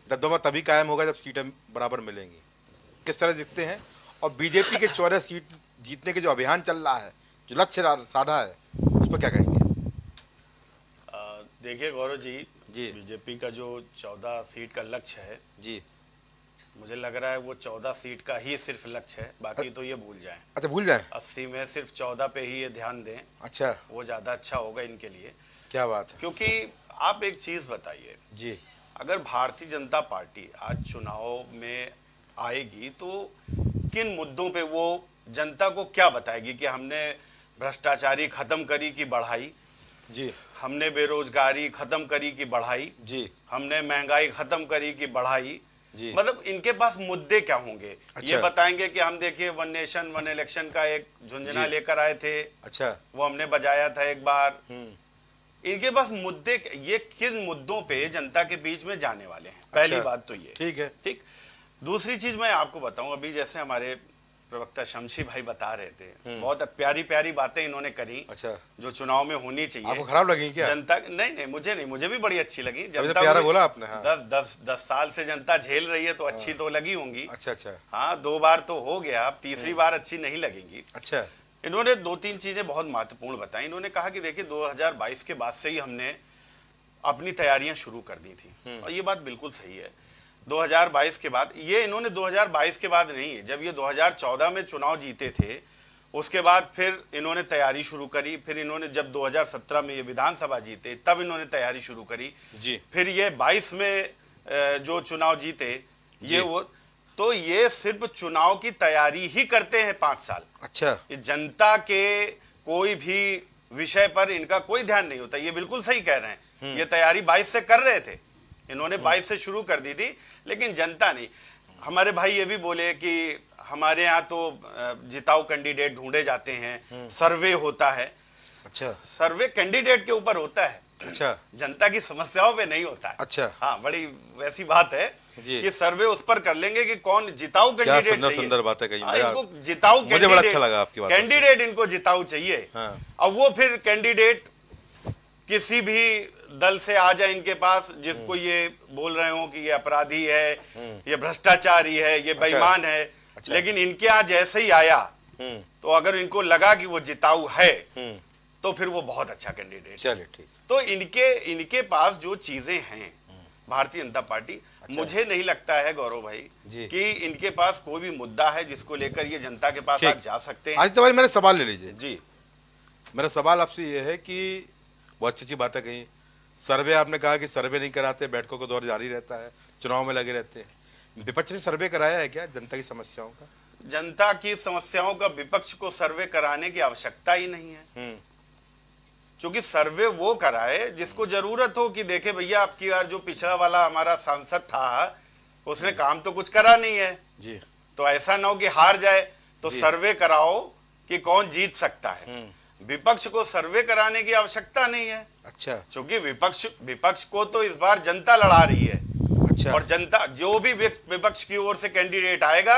S2: दबदबा तभी कायम होगा जब सीटें बराबर मिलेंगी। किस तरह देखते हैं? और बीजेपी के 14 सीट जीतने के जो अभियान चल रहा है, जो लक्ष्य साधा है, उस पर क्या कहेंगे?
S5: देखिए गौरव जी, बीजेपी का जो 14 सीट का लक्ष्य है
S2: जी,
S5: मुझे लग रहा है वो 14 सीट का ही सिर्फ लक्ष्य है, बाकी तो ये भूल जाएं।
S2: अच्छा, भूल जाएं?
S5: 80 में सिर्फ 14 पे ही ये ध्यान दें।
S2: अच्छा,
S5: वो ज़्यादा अच्छा होगा इनके लिए।
S2: क्या बात है?
S5: क्योंकि आप एक चीज़ बताइए
S2: जी,
S5: अगर भारतीय जनता पार्टी आज चुनाव में आएगी तो किन मुद्दों पे वो जनता को क्या बताएगी कि हमने भ्रष्टाचारी खत्म करी कि बढ़ाई
S2: जी,
S5: हमने बेरोजगारी खत्म करी कि बढ़ाई
S2: जी,
S5: हमने महंगाई खत्म करी कि बढ़ाई
S2: जी,
S5: मतलब इनके पास मुद्दे क्या होंगे?
S2: अच्छा।
S5: ये बताएंगे कि हम देखिए 1 नेशन 1 इलेक्शन का एक झुंझुना लेकर आए थे।
S2: अच्छा,
S5: वो हमने बजाया था एक बार। इनके पास मुद्दे, ये किन मुद्दों पे जनता के बीच में जाने वाले हैं? पहली बात तो ये
S2: ठीक है।
S5: ठीक। दूसरी चीज मैं आपको बताऊं, अभी जैसे हमारे प्रवक्ता शमशी भाई बता रहे थे, बहुत प्यारी प्यारी बातें इन्होंने करी।
S2: अच्छा,
S5: जो चुनाव में होनी चाहिए।
S2: आपको खराब लगी क्या?
S5: जनता नहीं, मुझे भी बड़ी अच्छी लगी। जनता
S2: प्यारा बोला आपने। हाँ।
S5: 10 साल से जनता झेल रही है तो अच्छी तो लगी होंगी।
S2: अच्छा अच्छा,
S5: हाँ, 2 बार तो हो गया, अब तीसरी बार अच्छी नहीं लगेगी।
S2: अच्छा,
S5: इन्होंने 2-3 चीजें बहुत महत्वपूर्ण बताई। इन्होंने कहा कि देखिए 2022 के बाद से ही हमने अपनी तैयारियां शुरू कर दी थी, और ये बात बिल्कुल सही है। 2022 के बाद, ये इन्होंने 2022 के बाद नहीं है, जब ये 2014 में चुनाव जीते थे उसके बाद फिर इन्होंने तैयारी शुरू करी। फिर इन्होंने जब 2017 में ये विधानसभा जीते तब इन्होंने तैयारी शुरू करी
S2: जी।
S5: फिर ये 22 में जो चुनाव जीते ये वो, तो ये सिर्फ चुनाव की तैयारी ही करते हैं 5 साल।
S2: अच्छा,
S5: ये जनता के कोई भी विषय पर इनका कोई ध्यान नहीं होता। ये बिल्कुल सही कह रहे हैं, ये तैयारी 22 से कर रहे थे, इन्होंने 22 से शुरू कर दी थी, लेकिन जनता नहीं। हमारे भाई ये भी बोले कि हमारे यहाँ तो जिताऊ कैंडिडेट ढूंढे जाते हैं, सर्वे होता है।
S2: अच्छा,
S5: सर्वे कैंडिडेट के ऊपर होता है,
S2: अच्छा,
S5: जनता की समस्याओं पे नहीं होता है।
S2: अच्छा,
S5: हाँ, बड़ी वैसी बात है
S2: जी।
S5: कि सर्वे उस पर कर लेंगे कि कौन जिताऊ कैंडिडेट चाहिए।
S2: सुंदर बात है कहीं।
S5: इनको जिताऊ
S2: मुझे बड़ा अच्छा लगा आपकी बात।
S5: कैंडिडेट इनको जिताऊ चाहिए।
S2: हाँ।
S5: अब वो फिर कैंडिडेट किसी भी दल से आ जाए इनके पास, जिसको ये बोल रहे हो कि ये अपराधी है, ये भ्रष्टाचारी है, ये बेईमान है, लेकिन इनके यहाँ जैसे ही आया तो अगर इनको लगा कि वो जिताऊ है तो फिर वो बहुत अच्छा कैंडिडेट।
S2: चलिए ठीक।
S5: तो इनके पास जो चीजें हैं भारतीय जनता पार्टी, मुझे नहीं लगता है गौरव भाई कि इनके पास कोई भी मुद्दा है जिसको लेकर ये जनता के पास आज जा सकते हैं।
S2: आज तो भाई मेरा सवाल ले लीजिए
S5: जी।
S2: मेरा सवाल आपसे ये है कि बहुत अच्छी बात है, कहीं सर्वे आपने कहा कि सर्वे नहीं कराते, बैठकों का दौर जारी रहता है, चुनाव में लगे रहते हैं। विपक्ष ने सर्वे कराया है क्या जनता की समस्याओं का?
S5: जनता की समस्याओं का विपक्ष को सर्वे कराने की आवश्यकता ही नहीं है, क्योंकि सर्वे वो कराए जिसको जरूरत हो कि देखे भैया आपकी यार जो पिछड़ा वाला हमारा सांसद था उसने काम तो कुछ करा नहीं है
S2: जी,
S5: तो ऐसा ना हो कि हार जाए, तो सर्वे कराओ कि कौन जीत सकता है। विपक्ष को सर्वे कराने की आवश्यकता नहीं है।
S2: अच्छा,
S5: क्योंकि विपक्ष को तो इस बार जनता लड़ा रही है।
S2: अच्छा,
S5: और जनता जो भी विपक्ष की ओर से कैंडिडेट आएगा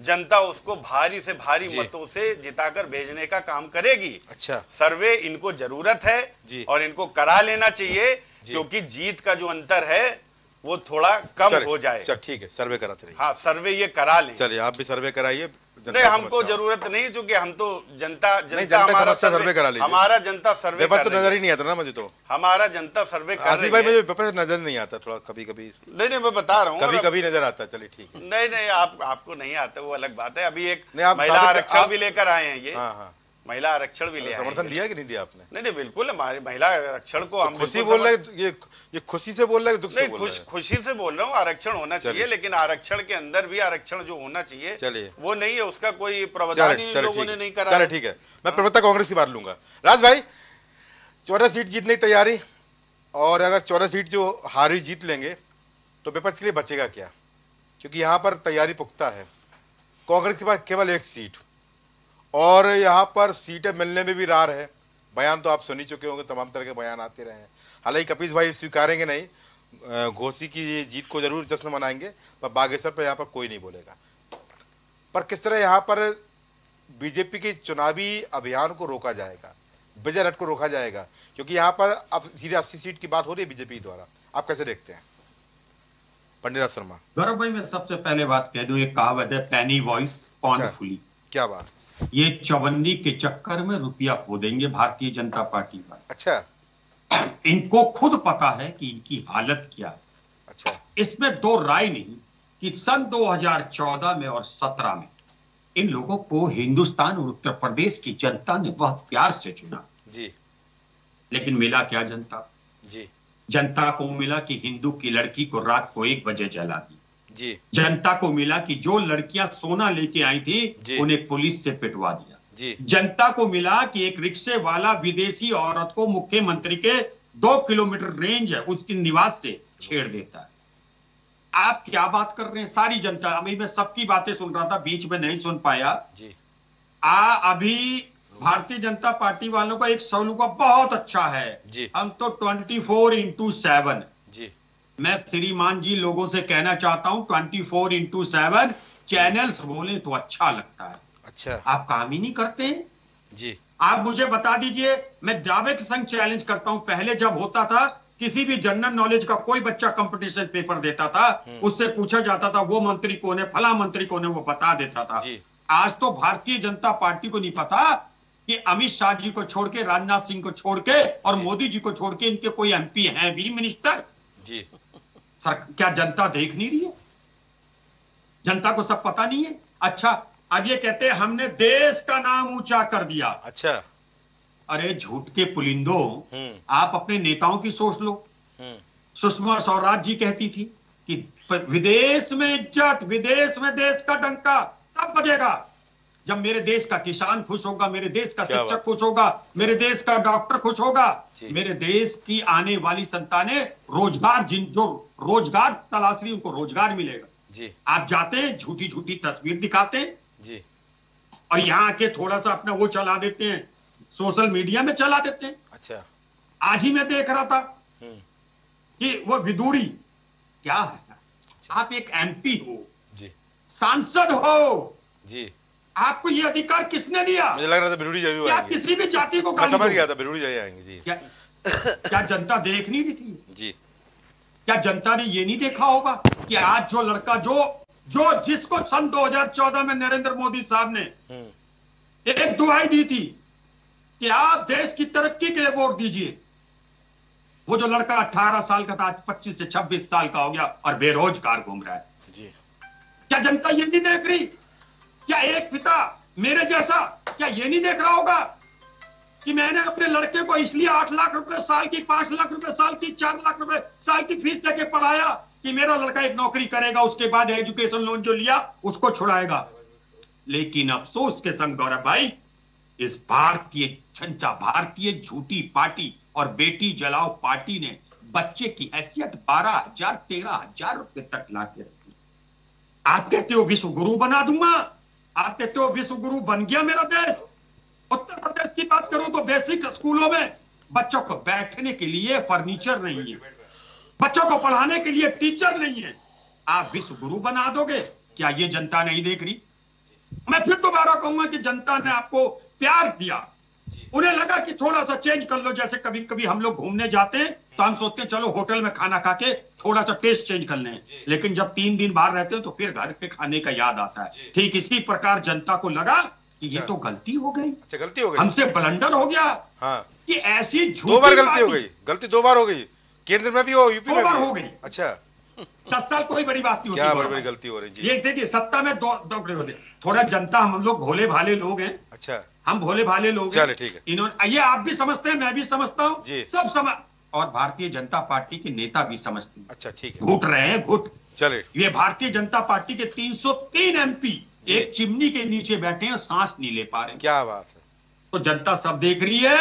S5: जनता उसको भारी से भारी मतों से जिताकर भेजने का काम करेगी।
S2: अच्छा,
S5: सर्वे इनको जरूरत है और इनको करा लेना चाहिए, क्योंकि जीत का जो अंतर है वो थोड़ा कम हो जाए।
S2: ठीक है, सर्वे कराते रहिए।
S5: हाँ, सर्वे ये करा लें।
S2: चलिए आप भी सर्वे कराइए।
S5: नहीं, हमको जरूरत नहीं, क्योंकि हम तो जनता हमारा सर्वे करा लीजिए। हमारा जनता सर्वे
S2: तो नजर ही नहीं आता ना मुझे, तो
S5: हमारा जनता सर्वे कर रही है।
S2: भाई मुझे पेपर नजर नहीं आता, थोड़ा कभी कभी।
S5: नहीं, मैं बता रहा हूँ
S2: कभी कभी नजर आता है। चलिए ठीक है।
S5: नहीं, आपको नहीं आता वो अलग बात है। अभी एक महिला आरक्षण भी लेकर आए हैं ये। महिला आरक्षण भी ले आए।
S2: समर्थन दिया कि नहीं दिया आपने?
S5: नहीं, बिल्कुल हमारी महिला आरक्षण को हम
S2: खुशी बोल रहे हैं, ये खुशी से बोल रहे हैं, दुख से बोल रहे हैं?
S5: खुशी से बोल रहा हूँ, आरक्षण होना चाहिए, लेकिन आरक्षण के अंदर भी आरक्षण जो होना चाहिए
S2: चलिए
S5: वो नहीं है, उसका कोई प्रावधान ही लोगों ने नहीं करा।
S2: चलो ठीक है, मैं प्रवक्ता कांग्रेस की बात लूंगा। राज भाई, 14 सीट जीतने की तैयारी, और अगर 14 सीट जो हारी जीत लेंगे तो विपक्ष के लिए बचेगा क्या? क्योंकि यहाँ पर तैयारी पुख्ता है, कांग्रेस के पास केवल 1 सीट, और यहाँ पर सीटें मिलने में भी रार है। बयान तो आप सुन ही चुके होंगे, तमाम तरह के बयान आते रहे हैं। हालांकि कपिल भाई स्वीकारेंगे नहीं, घोसी की ये जीत को जरूर जश्न मनाएंगे, पर बागेश्वर पर यहाँ पर कोई नहीं बोलेगा। पर किस तरह यहाँ पर बीजेपी के चुनावी अभियान को रोका जाएगा, विजय रथ को रोका जाएगा? क्योंकि यहाँ पर अब सीधे 80 सीट की बात हो रही है बीजेपी द्वारा, आप कैसे देखते हैं? पंडित शर्मा।
S6: गौरव भाई, मैं सबसे पहले बात कह दूं, एक कहावत है, पैनी वॉइस पौंड फुली।
S2: क्या बात?
S6: ये चवन्नी के चक्कर में रुपया खो देंगे भारतीय जनता पार्टी पर।
S2: अच्छा,
S6: इनको खुद पता है कि इनकी हालत क्या है।
S2: अच्छा,
S6: इसमें दो राय नहीं कि सन 2014 में और 17 में इन लोगों को हिंदुस्तान और उत्तर प्रदेश की जनता ने बहुत प्यार से चुना
S2: जी,
S6: लेकिन मिला क्या जनता?
S2: जी,
S6: जनता को मिला कि हिंदू की लड़की को रात को 1 बजे जला दी
S2: जी।
S6: जनता को मिला कि जो लड़कियां सोना लेके आई थी उन्हें पुलिस से पिटवा दिया
S2: जी।
S6: जनता को मिला कि एक रिक्शे वाला विदेशी औरत को मुख्यमंत्री के 2 किलोमीटर रेंज है उसके निवास से छेड़ देता है। आप क्या बात कर रहे हैं? सारी जनता, अभी मैं सबकी बातें सुन रहा था, बीच में नहीं सुन पाया
S2: जी।
S6: अभी भारतीय जनता पार्टी वालों का एक सलूका बहुत अच्छा है
S2: जी।
S6: हम तो 24x7
S2: जी।
S6: मैं श्रीमान जी लोगों से कहना चाहता हूं 24x7 चैनल्स बोले तो अच्छा लगता है।
S2: अच्छा,
S6: आप काम ही नहीं करते
S2: जी।
S6: आप मुझे बता दीजिए, मैं दावे के संग चैलेंज करता हूं, पहले जब होता था किसी भी जनरल नॉलेज का कोई बच्चा कंपटीशन पेपर देता था, उससे पूछा जाता था वो मंत्री कौन है, फला मंत्री कौन है, वो बता देता था। आज तो भारतीय जनता पार्टी को नहीं पता कि अमित शाह जी को छोड़ के, राजनाथ सिंह को छोड़ के और मोदी जी को छोड़ के इनके कोई एमपी हैं भी, मिनिस्टर
S2: जी।
S6: सर, क्या जनता देख नहीं रही है? जनता को सब पता नहीं है। अच्छा, अब ये कहते हैं हमने देश का नाम ऊंचा कर दिया।
S2: अच्छा,
S6: अरे झूठ के पुलिंदो, आप अपने नेताओं की सोच लो। सुषमा स्वराज जी कहती थी कि विदेश में इज्जत, विदेश में देश का डंका तब बजेगा जब मेरे देश का किसान खुश होगा, मेरे देश का शिक्षक खुश होगा, मेरे देश का डॉक्टर खुश होगा, मेरे देश की आने वाली संतानें रोजगार, जो रोजगार तलाश रही उनको रोजगार मिलेगा जी। आप जाते हैं झूठी झूठी तस्वीर दिखाते हैं जी, और यहाँ आके थोड़ा सा अपना वो चला देते हैं, सोशल मीडिया में चला देते हैं।
S2: अच्छा,
S6: आज ही मैं देख रहा था कि वो विदुरी क्या है। अच्छा। आप एक एमपी हो जी, सांसद हो जी, आपको ये अधिकार किसने दिया?
S2: मुझे लग रहा था बिरुड़ी जरूर आएंगे।
S6: किसी भी जाति को
S2: मैं समझ गया था बिरुड़ी जरूर आएंगे जी।
S6: क्या जनता देख नहीं रही थी
S2: जी?
S6: क्या जनता ने ये नहीं देखा होगा कि आज जो लड़का जो जिसको सन 2014 में नरेंद्र मोदी साहब ने एक दुआई दी थी कि आप देश की तरक्की के लिए वोट दीजिए, वो जो लड़का 18 साल का था आज 25 से 26 साल का हो गया और बेरोजगार घूम रहा है जी। क्या जनता ये नहीं देख रही? क्या एक पिता मेरे जैसा क्या ये नहीं देख रहा होगा कि मैंने अपने लड़के को इसलिए 8 लाख रुपए साल की, 5 लाख रुपए साल की, 4 लाख रुपए साल की फीस देके पढ़ाया कि मेरा लड़का एक नौकरी करेगा, उसके बाद एजुकेशन लोन जो लिया उसको छुड़ाएगा। लेकिन अफसोस के संग गौरव भाई, इस भारतीय जनता भारतीय झूठी पार्टी और बेटी जलाओ पार्टी ने बच्चे की हैसियत 12,000 13,000 रुपए तक ला के रखी। आप कहते हो विश्व गुरु बना दूंगा, आप कहते हो विश्व गुरु बन गया मेरा देश। उत्तर प्रदेश की बात करूं तो बेसिक स्कूलों में बच्चों को बैठने के लिए फर्नीचर नहीं है, बच्चों को पढ़ाने के लिए टीचर नहीं है। आप विश्व गुरु बना दोगे, क्या ये जनता नहीं देख रही? मैं फिर दोबारा कहूंगा कि जनता ने आपको प्यार दिया, उन्हें लगा कि थोड़ा सा चेंज कर लो। जैसे कभी कभी हम लोग घूमने जाते हैं तो हम सोचते हैं चलो होटल में खाना खा के थोड़ा सा टेस्ट चेंज कर लें, लेकिन जब 3 दिन बाहर रहते हो तो फिर घर पे खाने का याद आता है। ठीक इसी प्रकार जनता को लगा कि ये तो गलती हो गई।
S2: अच्छा, गलती हो गई,
S6: हमसे ब्लंडर हो गया।
S2: हाँ,
S6: कि ऐसी
S2: 2 बार गलती हो गई। गलती 2 बार हो गई, केंद्र में भी हो, यूपी में भी
S6: हो गई।
S2: अच्छा,
S6: 10 साल कोई बड़ी बात नहीं होती।
S2: क्या बड़ी बड़ी गलती हो रही जी।
S6: ये देखिए सत्ता में दो होते, थोड़ा जनता, हम लोग भोले भाले लोग हैं।
S2: अच्छा,
S6: हम भोले भाले लोग
S2: चले ठीक है।
S6: इन्होंने, ये आप भी समझते हैं, मैं भी समझता हूँ,
S2: जी।
S6: सब समझ, और भारतीय जनता पार्टी के नेता भी समझते हैं।
S2: अच्छा ठीक है,
S6: घुट रहे हैं, घुट।
S2: चले।
S6: ये भारतीय जनता पार्टी के 303 MP एक चिमनी के नीचे बैठे हैं, सांस नहीं ले पा रहे।
S2: क्या बात है।
S6: तो जनता सब देख रही है,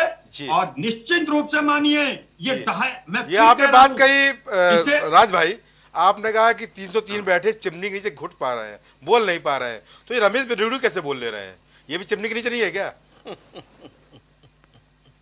S6: और निश्चित रूप से मानिए ये
S2: आपने बात कही राज भाई, आपने कहा कि 303 बैठे चिमनी के नीचे घुट पा रहे हैं, बोल नहीं पा रहे हैं, तो ये रमेश बिरूडू कैसे बोल ले रहे हैं? ये भी चिमनी के नीचे नहीं है क्या?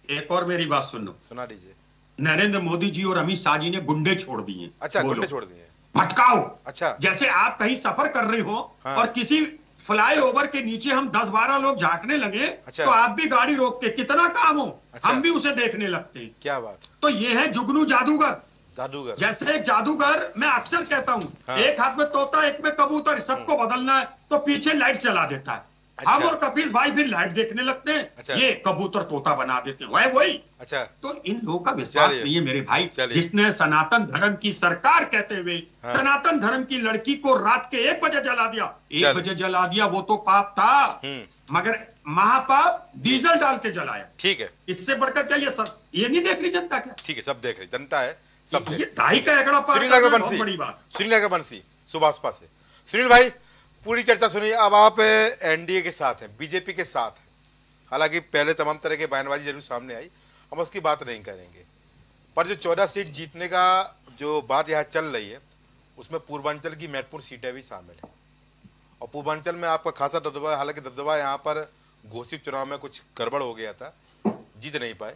S6: एक और मेरी बात सुन लो,
S2: सुना दीजिए।
S6: नरेंद्र मोदी जी और अमित शाह जी ने गुंडे छोड़ दिए।
S2: अच्छा, गुंडे छोड़ दिए,
S6: भटकाओ।
S2: अच्छा, जैसे
S6: आप कहीं सफर कर रहे हो, हाँ। और किसी फ्लाईओवर के नीचे हम 10-12 लोग झांकने लगे, अच्छा। तो आप भी गाड़ी रोक के, कितना काम हो, अच्छा। हम भी उसे देखने लगते हैं।
S2: क्या बात।
S6: तो ये है जुगनू जादूगर।
S2: जादूगर,
S6: जैसे एक जादूगर, मैं अक्सर कहता हूँ, हाँ। एक हाथ में तोता, एक में कबूतर, सबको बदलना है तो पीछे लाइट चला देता है। अच्छा। हम और कपिल भाई फिर लाइट देखने लगते हैं। अच्छा। ये कबूतर तोता बना देते हैं, वही। अच्छा। तो इन लोगों का विश्वास नहीं है मेरे भाई। जिसने सनातन धर्म की सरकार कहते हुए, हाँ। सनातन धर्म की लड़की को रात के 1 बजे जला दिया, 1 बजे जला दिया, वो तो पाप था, मगर महापाप डीजल डाल के जलाया।
S2: ठीक है,
S6: इससे बढ़कर क्या ये नहीं देख रही जनता क्या?
S2: ठीक है, सब देख रही जनता है, सब
S6: ये दाई का एकड़ा पार,
S2: बड़ी बात। श्रीनगर बंसी सुभाषपा से सुनील भाई, पूरी चर्चा सुनिए। अब आप एनडीए के साथ हैं, बीजेपी के साथ हैं, हालांकि पहले तमाम तरह के बयानबाजी जरूर सामने आई, हम उसकी बात नहीं करेंगे, पर जो 14 सीट जीतने का जो बात यहाँ चल रही है, उसमें पूर्वांचल की महत्वपूर्ण सीटें भी शामिल हैं, और पूर्वांचल में आपका खासा दबदबा है। हालांकि दबदबा यहाँ पर घोषित चुनाव में कुछ गड़बड़ हो गया था, जीत नहीं पाए,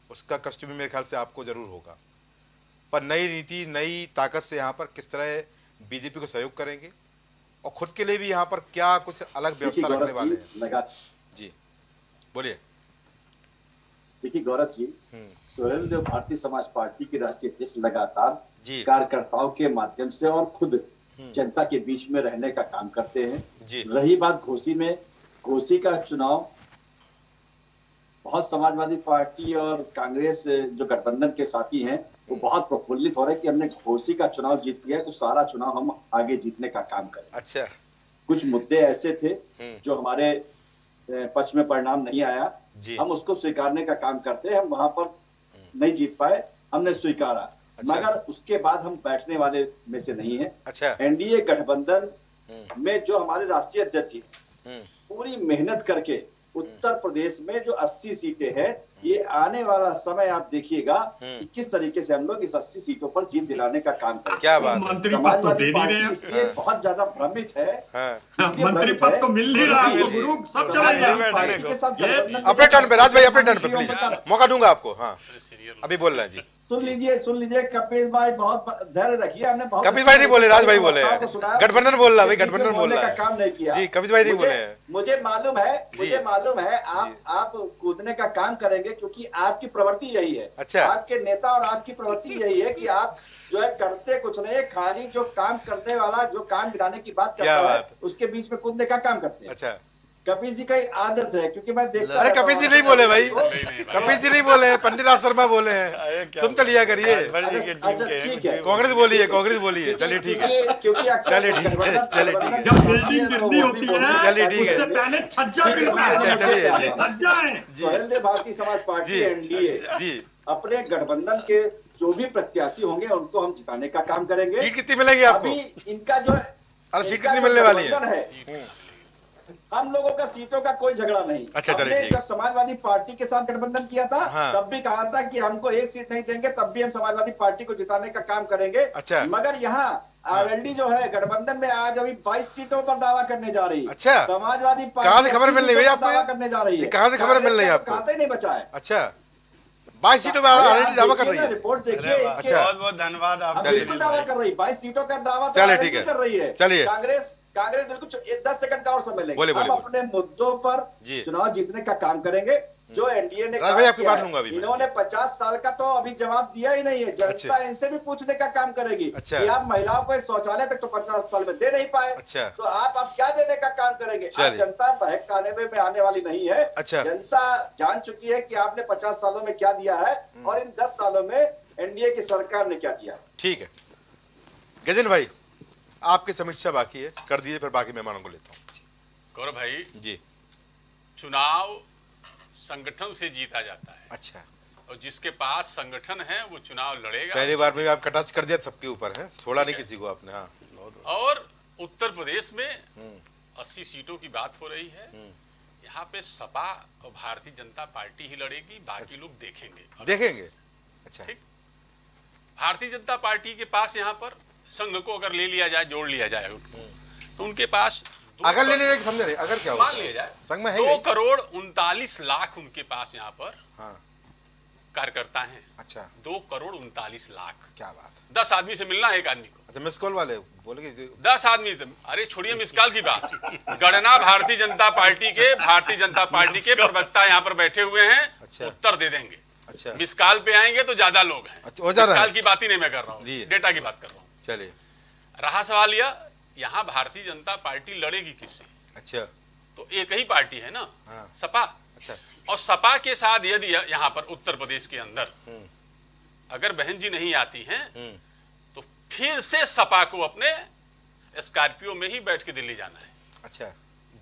S2: उसका कष्ट भी मेरे ख्याल से आपको जरूर होगा, पर नई नीति, नई ताकत से यहाँ पर किस तरह बीजेपी को सहयोग करेंगे, और खुद के लिए भी यहाँ पर क्या कुछ अलग व्यवस्था रखने वाले हैं? जी बोलिए।
S7: देखिए गौरव जी, सुहेल देव भारतीय समाज पार्टी के राष्ट्रीय अध्यक्ष लगातार कार्यकर्ताओं के माध्यम से और खुद जनता के बीच में रहने का काम करते हैं। रही बात घोसी का चुनाव, बहुत समाजवादी पार्टी और कांग्रेस जो गठबंधन के साथी हैं, वो बहुत प्रफुल्लित हो रहे हैं कि हमने घोसी का चुनाव जीत लिया है, तो सारा चुनाव हम आगे जीतने का काम करें।
S2: अच्छा,
S7: कुछ मुद्दे ऐसे थे जो हमारे पक्ष में परिणाम नहीं आया, हम उसको स्वीकारने का काम करते हैं। हम वहां पर नहीं जीत पाए, हमने स्वीकारा। अच्छा। मगर उसके बाद हम बैठने वाले में से नहीं है।
S2: अच्छा।
S7: एनडीए गठबंधन में जो हमारे राष्ट्रीय अध्यक्ष हैं, पूरी मेहनत करके उत्तर प्रदेश में जो 80 सीटें हैं, ये आने वाला समय आप देखिएगा कि किस तरीके से हम लोग इस 80 सीटों पर जीत दिलाने का काम करें।
S2: क्या बात है।
S7: समाजवादी पार्टी इसलिए बहुत ज्यादा भ्रमित है,
S6: मंत्री पद तो मिल नहीं रहा है,
S2: अपने टर्न पे राज भाई, अपने टर्न पे प्लीज, मौका दूंगा आपको। हाँ अभी बोल रहे हैं जी,
S7: सुन लीजिए कपिल भाई, बहुत धैर्य रखिए। हमने बहुत
S2: कपिल भाई नहीं बोले, राज भाई बोले, गठबंधन बोल रहा है, गठबंधन बोल रहा है,
S7: काम नहीं किया
S2: जी, कपिल भाई नहीं बोले।
S7: मुझे मालूम है आप कूदने का काम करेंगे, क्योंकि आपकी प्रवृत्ति यही है।
S2: अच्छा।
S7: आपके नेता और आपकी प्रवृत्ति यही है कि आप जो है करते कुछ नहीं, खाली जो काम करने वाला, जो काम गिराने की बात करता है, उसके बीच में कूदने का काम करते हैं। अच्छा, कपिल जी का आदत है, क्योंकि मैं देखता।
S2: अरे कपिल जी नहीं बोले भाई, कपिल जी नहीं बोले हैं, पंडित राज शर्मा बोले हैं, सुन तो लिया करिए।
S7: अच्छा ठीक है,
S2: कांग्रेस बोलिए, कांग्रेस बोलिए, चलिए ठीक है,
S7: क्योंकि
S2: चलिए ठीक है, चलिए ठीक है, चलिए ठीक है, चलिए।
S7: सुहेल देव भारतीय समाज पार्टी एनडीए जी अपने गठबंधन के जो भी प्रत्याशी होंगे उनको हम जिताने का काम करेंगे।
S2: सीट कितनी मिलेगी आपको?
S7: अभी इनका जो है,
S2: अरे सीट कितनी मिलने वाली है?
S7: हम लोगों का सीटों का कोई झगड़ा नहीं।
S2: अच्छा,
S7: हमने जब समाजवादी पार्टी के साथ गठबंधन किया था, हाँ। तब भी कहा था कि हमको 1 सीट नहीं देंगे, तब भी हम समाजवादी पार्टी को जिताने का काम करेंगे।
S2: अच्छा।
S7: मगर यहाँ आरएलडी जो है गठबंधन में आज अभी 22 सीटों पर दावा करने जा रही है।
S2: अच्छा।
S7: समाजवादी पार्टी
S2: कहाँ से खबर मिल रही है आपको?
S7: दावा करने जा रही है।
S2: कहाँ से खबर मिल रही है आपको?
S7: खाते नहीं बचा है।
S2: अच्छा, 22 सीटों पर आरएलडी दावा कर रही है।
S7: रिपोर्ट देखिए।
S2: अच्छा,
S5: बहुत बहुत धन्यवाद। आप
S7: बिल्कुल दावा कर रही है, 22 सीटों का दावा कर रही है।
S2: चलिए,
S7: कांग्रेस बिल्कुल 10 सेकंड का और समय लेंगे। हम अपने मुद्दों पर चुनाव जीतने का काम करेंगे। जो एनडीए ने कहा,
S2: आपकी बात लूंगा अभी।
S7: इन्होंने 50 साल का तो अभी जवाब दिया ही नहीं है। जनता इनसे भी पूछने का काम करेगी कि आप महिलाओं को एक शौचालय तक तो 50 साल में दे नहीं पाए।
S2: अच्छा।
S7: तो आप क्या देने का काम करेंगे? जनता बहकाने में आने वाली नहीं है।
S2: अच्छा।
S7: जनता जान चुकी है कि आपने 50 सालों में क्या दिया है और इन 10 सालों में एनडीए की सरकार ने क्या दिया।
S2: ठीक है, गजेंद्र भाई, आपकी समीक्षा बाकी है, कर दीजिए, फिर बाकी मेहमानों को लेता हूँ।
S8: गौरव भाई
S2: जी,
S8: चुनाव संगठन से जीता जाता है।
S2: अच्छा,
S8: और जिसके पास संगठन है वो चुनाव लड़ेगा।
S2: पहली बार में आप कटाक्ष कर दिया, सबके ऊपर है, छोड़ा नहीं किसी को आपने। हाँ,
S8: और उत्तर प्रदेश में 80 सीटों की बात हो रही है। यहाँ पे सपा और भारतीय जनता पार्टी ही लड़ेगी, बाकी लोग देखेंगे।
S2: अच्छा,
S8: ठीक। भारतीय जनता पार्टी के पास यहाँ पर संघ को अगर ले लिया जाए, जोड़ लिया जाए तो उनके पास
S2: अगर ले लिया, समझ रहे, अगर क्या
S8: मान लिया जाए
S2: संघ में है
S8: 2,39,00,000 उनके पास यहाँ पर
S2: हाँ,
S8: कार्यकर्ता हैं।
S2: अच्छा,
S8: 2,39,00,000।
S2: क्या बात है।
S8: 10 आदमी से मिलना है एक आदमी को।
S2: अच्छा, मिस कॉल वाले बोले
S8: 10 आदमी से, अरे छोड़िए मिस कॉल की बात, गणना भारतीय जनता पार्टी के प्रवक्ता यहाँ पर बैठे हुए हैं।
S2: अच्छा,
S8: उत्तर दे देंगे।
S2: अच्छा,
S8: मिस कॉल पे आएंगे तो ज्यादा लोग हैं।
S2: अच्छा, मिस कॉल
S8: की बात ही नहीं मैं कर रहा हूँ, डेटा की बात कर रहा हूँ।
S2: चलिए,
S8: रहा सवाल यह, यहाँ भारतीय जनता पार्टी लड़ेगी किससे?
S2: अच्छा,
S8: तो एक ही पार्टी है ना,
S2: हाँ,
S8: सपा।
S2: अच्छा,
S8: और सपा के साथ यदि यहाँ पर उत्तर प्रदेश के अंदर अगर बहन जी नहीं आती हैं तो फिर से सपा को अपने स्कॉर्पियो में ही बैठ के दिल्ली जाना है।
S2: अच्छा,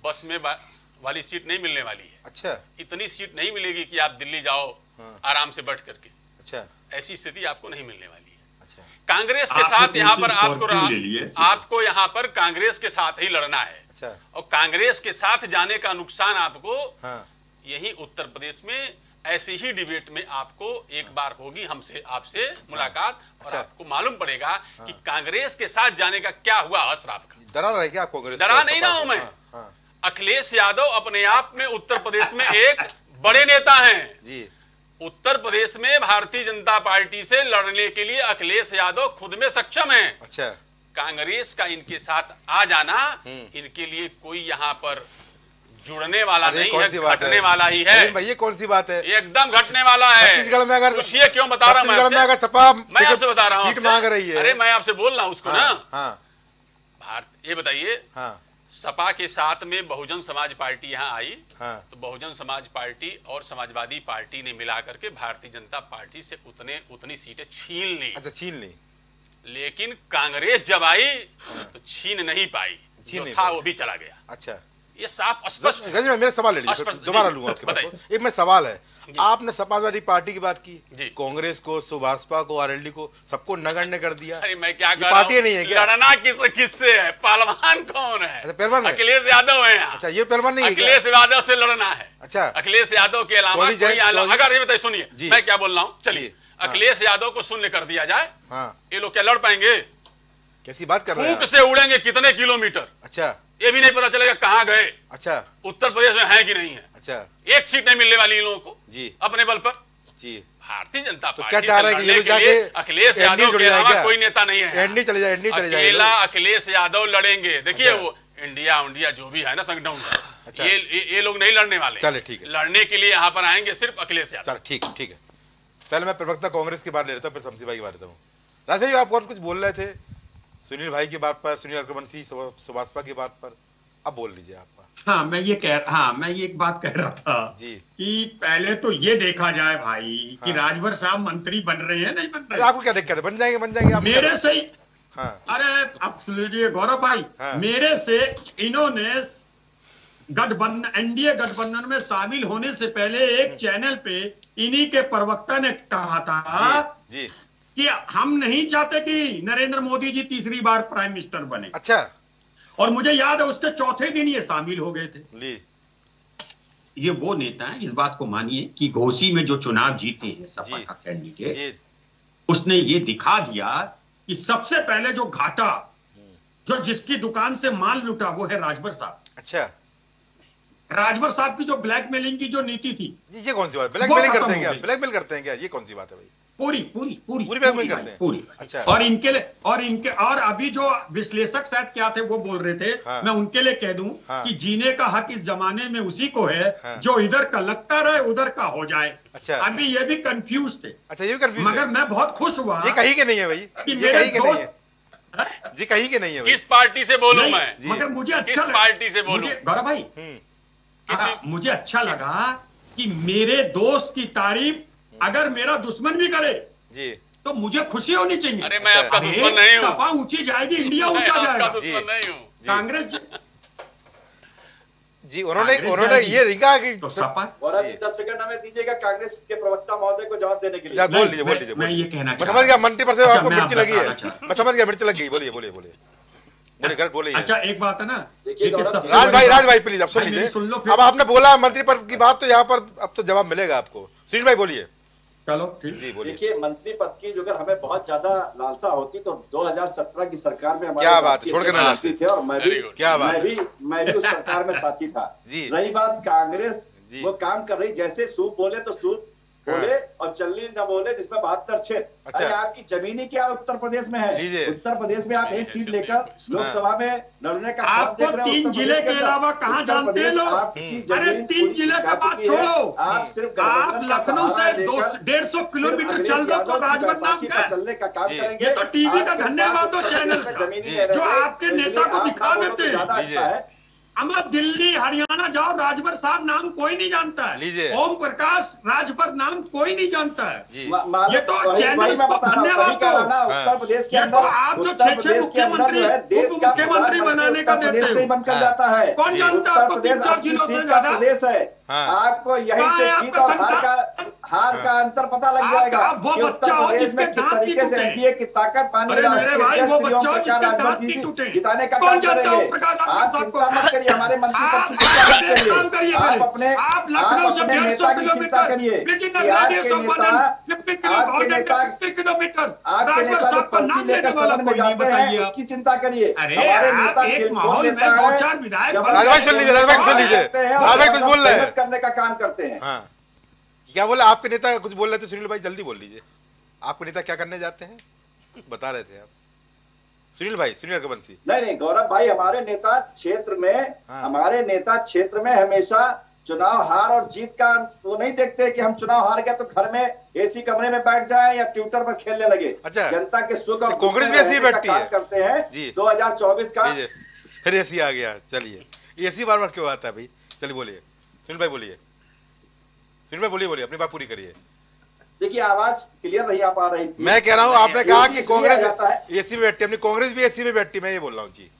S8: बस में वाली सीट नहीं मिलने वाली है।
S2: अच्छा,
S8: इतनी सीट नहीं मिलेगी कि आप दिल्ली जाओ आराम से बैठ करके।
S2: अच्छा,
S8: ऐसी स्थिति आपको नहीं मिलने वाली है।
S2: अच्छा,
S8: कांग्रेस के साथ यहाँ पर आपको यहाँ पर कांग्रेस के साथ ही लड़ना है।
S2: अच्छा, और
S8: कांग्रेस के साथ जाने का नुकसान आपको
S2: हाँ,
S8: यही उत्तर प्रदेश में ऐसी ही डिबेट में आपको एक बार होगी हमसे आपसे मुलाकात। और आपको मालूम पड़ेगा कि कांग्रेस के साथ जाने का क्या हुआ असर आपका।
S2: डरा रहे क्या आप कांग्रेस?
S8: डरा नहीं रहा हूं मैं। अखिलेश यादव अपने आप में उत्तर प्रदेश में एक बड़े नेता हैं
S2: जी।
S8: उत्तर प्रदेश में भारतीय जनता पार्टी से लड़ने के लिए अखिलेश यादव खुद में सक्षम है।
S2: अच्छा,
S8: कांग्रेस का इनके साथ आ जाना इनके लिए कोई यहाँ पर जुड़ने वाला नहीं है, घटने वाला ही है।
S2: ये कौन सी बात है?
S8: एकदम घटने वाला है।
S2: छत्तीसगढ़ में अगर
S8: ये क्यों बता रहा हूँ
S2: मैं अगर सपा
S8: मैं आपसे बता रहा हूँ
S2: सीट मांग रही है।
S8: अरे मैं आपसे बोल रहा हूँ उसको ना।
S2: हाँ,
S8: भारत ये बताइए,
S2: हाँ,
S8: सपा के साथ में बहुजन समाज पार्टी यहाँ आई।
S2: हाँ,
S8: तो बहुजन समाज पार्टी और समाजवादी पार्टी ने मिला करके भारतीय जनता पार्टी से उतनी सीटें छीन ली।
S2: अच्छा, छीन ली।
S8: लेकिन कांग्रेस जब आई तो छीन नहीं पाई, जो था वो भी चला गया।
S2: अच्छा,
S8: ये साफ स्पष्ट।
S2: मेरा सवाल ले लीजिए, दोबारा लूंगा आपके बात को। एक में सवाल है, आपने समाजवादी पार्टी की बात की, कांग्रेस को, सुभाषपा को, आरएलडी को, सबको नगण्य कर दिया।
S8: अरे मैं क्या कर
S2: पार्टी नहीं है क्या?
S8: लड़ना किससे है? पहलवान कौन है?
S2: अच्छा, पहलवान
S8: अखिलेश यादव है।
S2: अच्छा, ये पहलवान नहीं है?
S8: अखिलेश यादव से लड़ना है।
S2: अच्छा,
S8: अखिलेश यादव के अलावा अगर ये बताइए, सुनिए मैं क्या बोल रहा हूँ। चलिए, अखिलेश यादव को शून्य कर दिया जाए, ये लोग क्या लड़ पाएंगे?
S2: कैसी बात कर रहे हैं?
S8: फूंक से उड़ेंगे कितने किलोमीटर,
S2: अच्छा,
S8: ये भी नहीं पता चलेगा कहाँ गए।
S2: अच्छा,
S8: उत्तर प्रदेश में है कि नहीं है।
S2: अच्छा,
S8: एक सीट नहीं मिलने वाली इन लोगों को
S2: जी,
S8: अपने बल पर
S2: जी।
S8: भारतीय जनता
S2: तो
S8: पार्टी
S2: क्या चाह रहे हैं कि ये जाके
S8: अखिलेश यादव के अलावा कोई नेता नहीं है।
S2: एनडी चले जाए, एनडी चले जाए,
S8: अकेला अखिलेश यादव लड़ेंगे। देखिए वो इंडिया जो भी है ना संगठन,
S2: अच्छा,
S8: ये लोग नहीं लड़ने वाले।
S2: चले, ठीक है।
S8: लड़ने के लिए यहाँ पर आएंगे सिर्फ अखिलेश यादव।
S2: चल, ठीक है। पहले मैं प्रवक्ता कांग्रेस की बात ले लेता हूँ, फिर शमसी भाई की बात लेता हूँ। राज भाई, आप और कुछ बोल रहे थे सुनील भाई की बात पर, सुनील रघुवंशी, सुभाषपा की बात पर, अब बोल लीजिए आप।
S6: हाँ, मैं ये एक बात कह रहा था
S2: जी
S6: कि पहले तो ये देखा जाए भाई कि राजभर साहब मंत्री बन रहे हैं नहीं बन रहे।
S2: आपको क्या दिक्कत है? बन जाएंगे आप
S6: मेरे से ही।
S2: हाँ।
S6: अरे अब सुनिए गौरव भाई,
S2: हाँ।
S6: मेरे से इन्होंने गठबंधन, एनडीए गठबंधन में शामिल होने से पहले एक चैनल पे इन्हीं के प्रवक्ता ने कहा था
S2: जी
S6: कि हम नहीं चाहते कि नरेंद्र मोदी जी तीसरी बार प्राइम मिनिस्टर बने।
S2: अच्छा,
S6: और मुझे याद है उसके चौथे दिन ये शामिल हो गए थे। ये वो नेता है, इस बात को मानिए कि घोसी में जो चुनाव जीते हैं सपा का कैंडिडेट, उसने ये दिखा दिया कि सबसे पहले जो घाटा, जो जिसकी दुकान से माल लुटा, वो है राजभर साहब।
S2: अच्छा,
S6: राजभर साहब की जो ब्लैकमेलिंग की जो नीति थी,
S2: ये कौन सी बात? ब्लैकमेलिंग करते हैं क्या? ब्लैकमेल करते हैं क्या? ये कौन सी बात है भाई?
S6: पूरी
S2: ब्लैकमेल करते हैं
S6: पूरी।
S2: अच्छा,
S6: और इनके लिए और अभी जो विश्लेषक शायद क्या थे वो बोल रहे थे,
S2: हाँ,
S6: मैं उनके लिए कह दूं कि जीने का हक इस जमाने में उसी को है जो इधर का लगता रहे उधर का हो जाए।
S2: अच्छा,
S6: अभी ये भी कंफ्यूज थे।
S2: अच्छा, ये भी कंफ्यूज,
S6: मगर मैं बहुत खुश हुआ।
S2: ये कहीं के नहीं है भाई, ये कहीं के नहीं है जी, कहीं के नहीं है।
S8: किस पार्टी से बोलूं मैं?
S6: मगर मुझे अच्छा,
S8: किस पार्टी से बोलूं
S6: गौरव भाई? मुझे अच्छा लगा कि मेरे दोस्त की तारीफ अगर मेरा दुश्मन भी करे
S2: जी
S6: तो मुझे खुशी होनी चाहिए।
S8: अरे मैं आपका दुश्मन नहीं हूँ।
S6: सपा ऊंची जाएगी, इंडिया ऊंचा जाएगा।
S8: दुश्मन नहीं हूँ।
S6: कांग्रेस
S2: जी उन्होंने ये नहीं कहा कि
S6: तो सपा।
S7: और अभी 10 सेकंड हमें दीजिएगा कांग्रेस के प्रवक्ता महोदय को जवाब देने के लिए।
S2: बोल लीजिए।
S6: मैं ये कहना
S2: मैं समझ गया मंत्री पर से आपको
S6: मैं
S2: मिर्ची लगी है।
S6: बताना
S2: मैं समझ गया मिर्ची लग गई। बोलिए। बोलिए।
S6: अच्छा एक बात है ना,
S7: देखिए
S2: राज भाई प्लीज अब सुन लीजिए। अब आपने बोला मंत्री पद की बात, तो यहाँ पर अब तो जवाब मिलेगा आपको। सुनील भाई बोलिए।
S6: चलो ठीक।
S2: जी बोलिए।
S7: देखिए मंत्री पद की जो अगर हमें बहुत ज्यादा लालसा होती तो 2017 की सरकार में हमारे
S2: क्या बात है, छोड़ के ना जाते
S7: थे, और मैं भी उस सरकार में साथी था। रही बात कांग्रेस, वो काम कर रही, जैसे सूप बोले तो सूप बोले और चलनी न बोले, जिसमें 72 क्षेत्र।
S2: अच्छा।
S7: अरे आपकी जमीनी क्या उत्तर प्रदेश में है? उत्तर प्रदेश में आप एक सीट लेकर लोकसभा में लड़ने का ख्वाब देख रहे हो।
S6: 3 जिले के अलावा कहाँ जानते हैं लोग? अरे 3 जिले का बात छोड़ो,
S7: आप सिर्फ
S6: आप लखनऊ से 150 किलोमीटर चल दो तो राजभर नाम का
S7: चलने का काम करेंगे।
S6: ये तो टीवी का धन्यवाद दो चैनल जो आपके नेता को दिखा देते हैं।
S7: ज्यादा अच्छा है।
S6: अमर दिल्ली हरियाणा जाओ, राजभर साहब नाम कोई नहीं जानता है। ओम प्रकाश राजभर नाम कोई नहीं जानता है। ये तो चैनल
S7: मैं बता रहा हूँ उत्तर प्रदेश के अंदर, उत्तर प्रदेश के अंदर जो है देश का
S6: मुख्यमंत्री बनाने का
S7: प्रदेश से ही बनकर जाता है।
S6: कौन जानता है?
S7: उत्तर प्रदेश 80 सीट का प्रदेश है। आपको यहीं से जीत और हार का अंतर पता लग जाएगा कि उत्तर प्रदेश में किस तरीके से एनडीए की ताकत माननीय राष्ट्रीय अध्यक्ष श्री ओम प्रकाश राजभर जी जिताने का काम करेंगे। आप चिंता मत करिए, हमारे मंत्री पद की चिंता मत करिए। आप अपने नेता की चिंता करिए कि आपके नेता जो पर्ची लेकर सदन में जाते हैं उसकी चिंता करिए। हमारे नेता दिल खोल लेता है,
S2: कुछ बोल रहे हैं,
S7: करने का काम करते हैं।
S2: हाँ। क्या बोला आपके नेता? कुछ बोल रहे थे सुनील भाई, जल्दी बोल लीजिए। आपके नेता क्या करने जाते हैं बता रहे थे आप सुनील भाई, सुनील रघुवंशी।
S7: नहीं गौरव भाई, हमारे नेता क्षेत्र में हमेशा चुनाव हार और जीत का वो नहीं देखते कि हम चुनाव हार गए तो घर में एसी कमरे में बैठ जाए या ट्विटर पर खेलने लगे।
S2: अच्छा।
S7: जनता के सुख और
S2: कांग्रेस भी ऐसी बैठती है
S7: करते हैं। 2024 का
S2: फिर एसी आ गया। चलिए एसी बार क्यों आता है भाई? चलिए बोलिए सुनील भाई, बोलिए अपनी बात पूरी करिए।
S7: देखिए आवाज क्लियर नहीं आ पा रही थी।
S2: मैं कह रहा हूँ आपने कहा कि कांग्रेस एसी में बैठती है, अपनी कांग्रेस भी एसी में बैठती, मैं ये बोल रहा हूँ जी।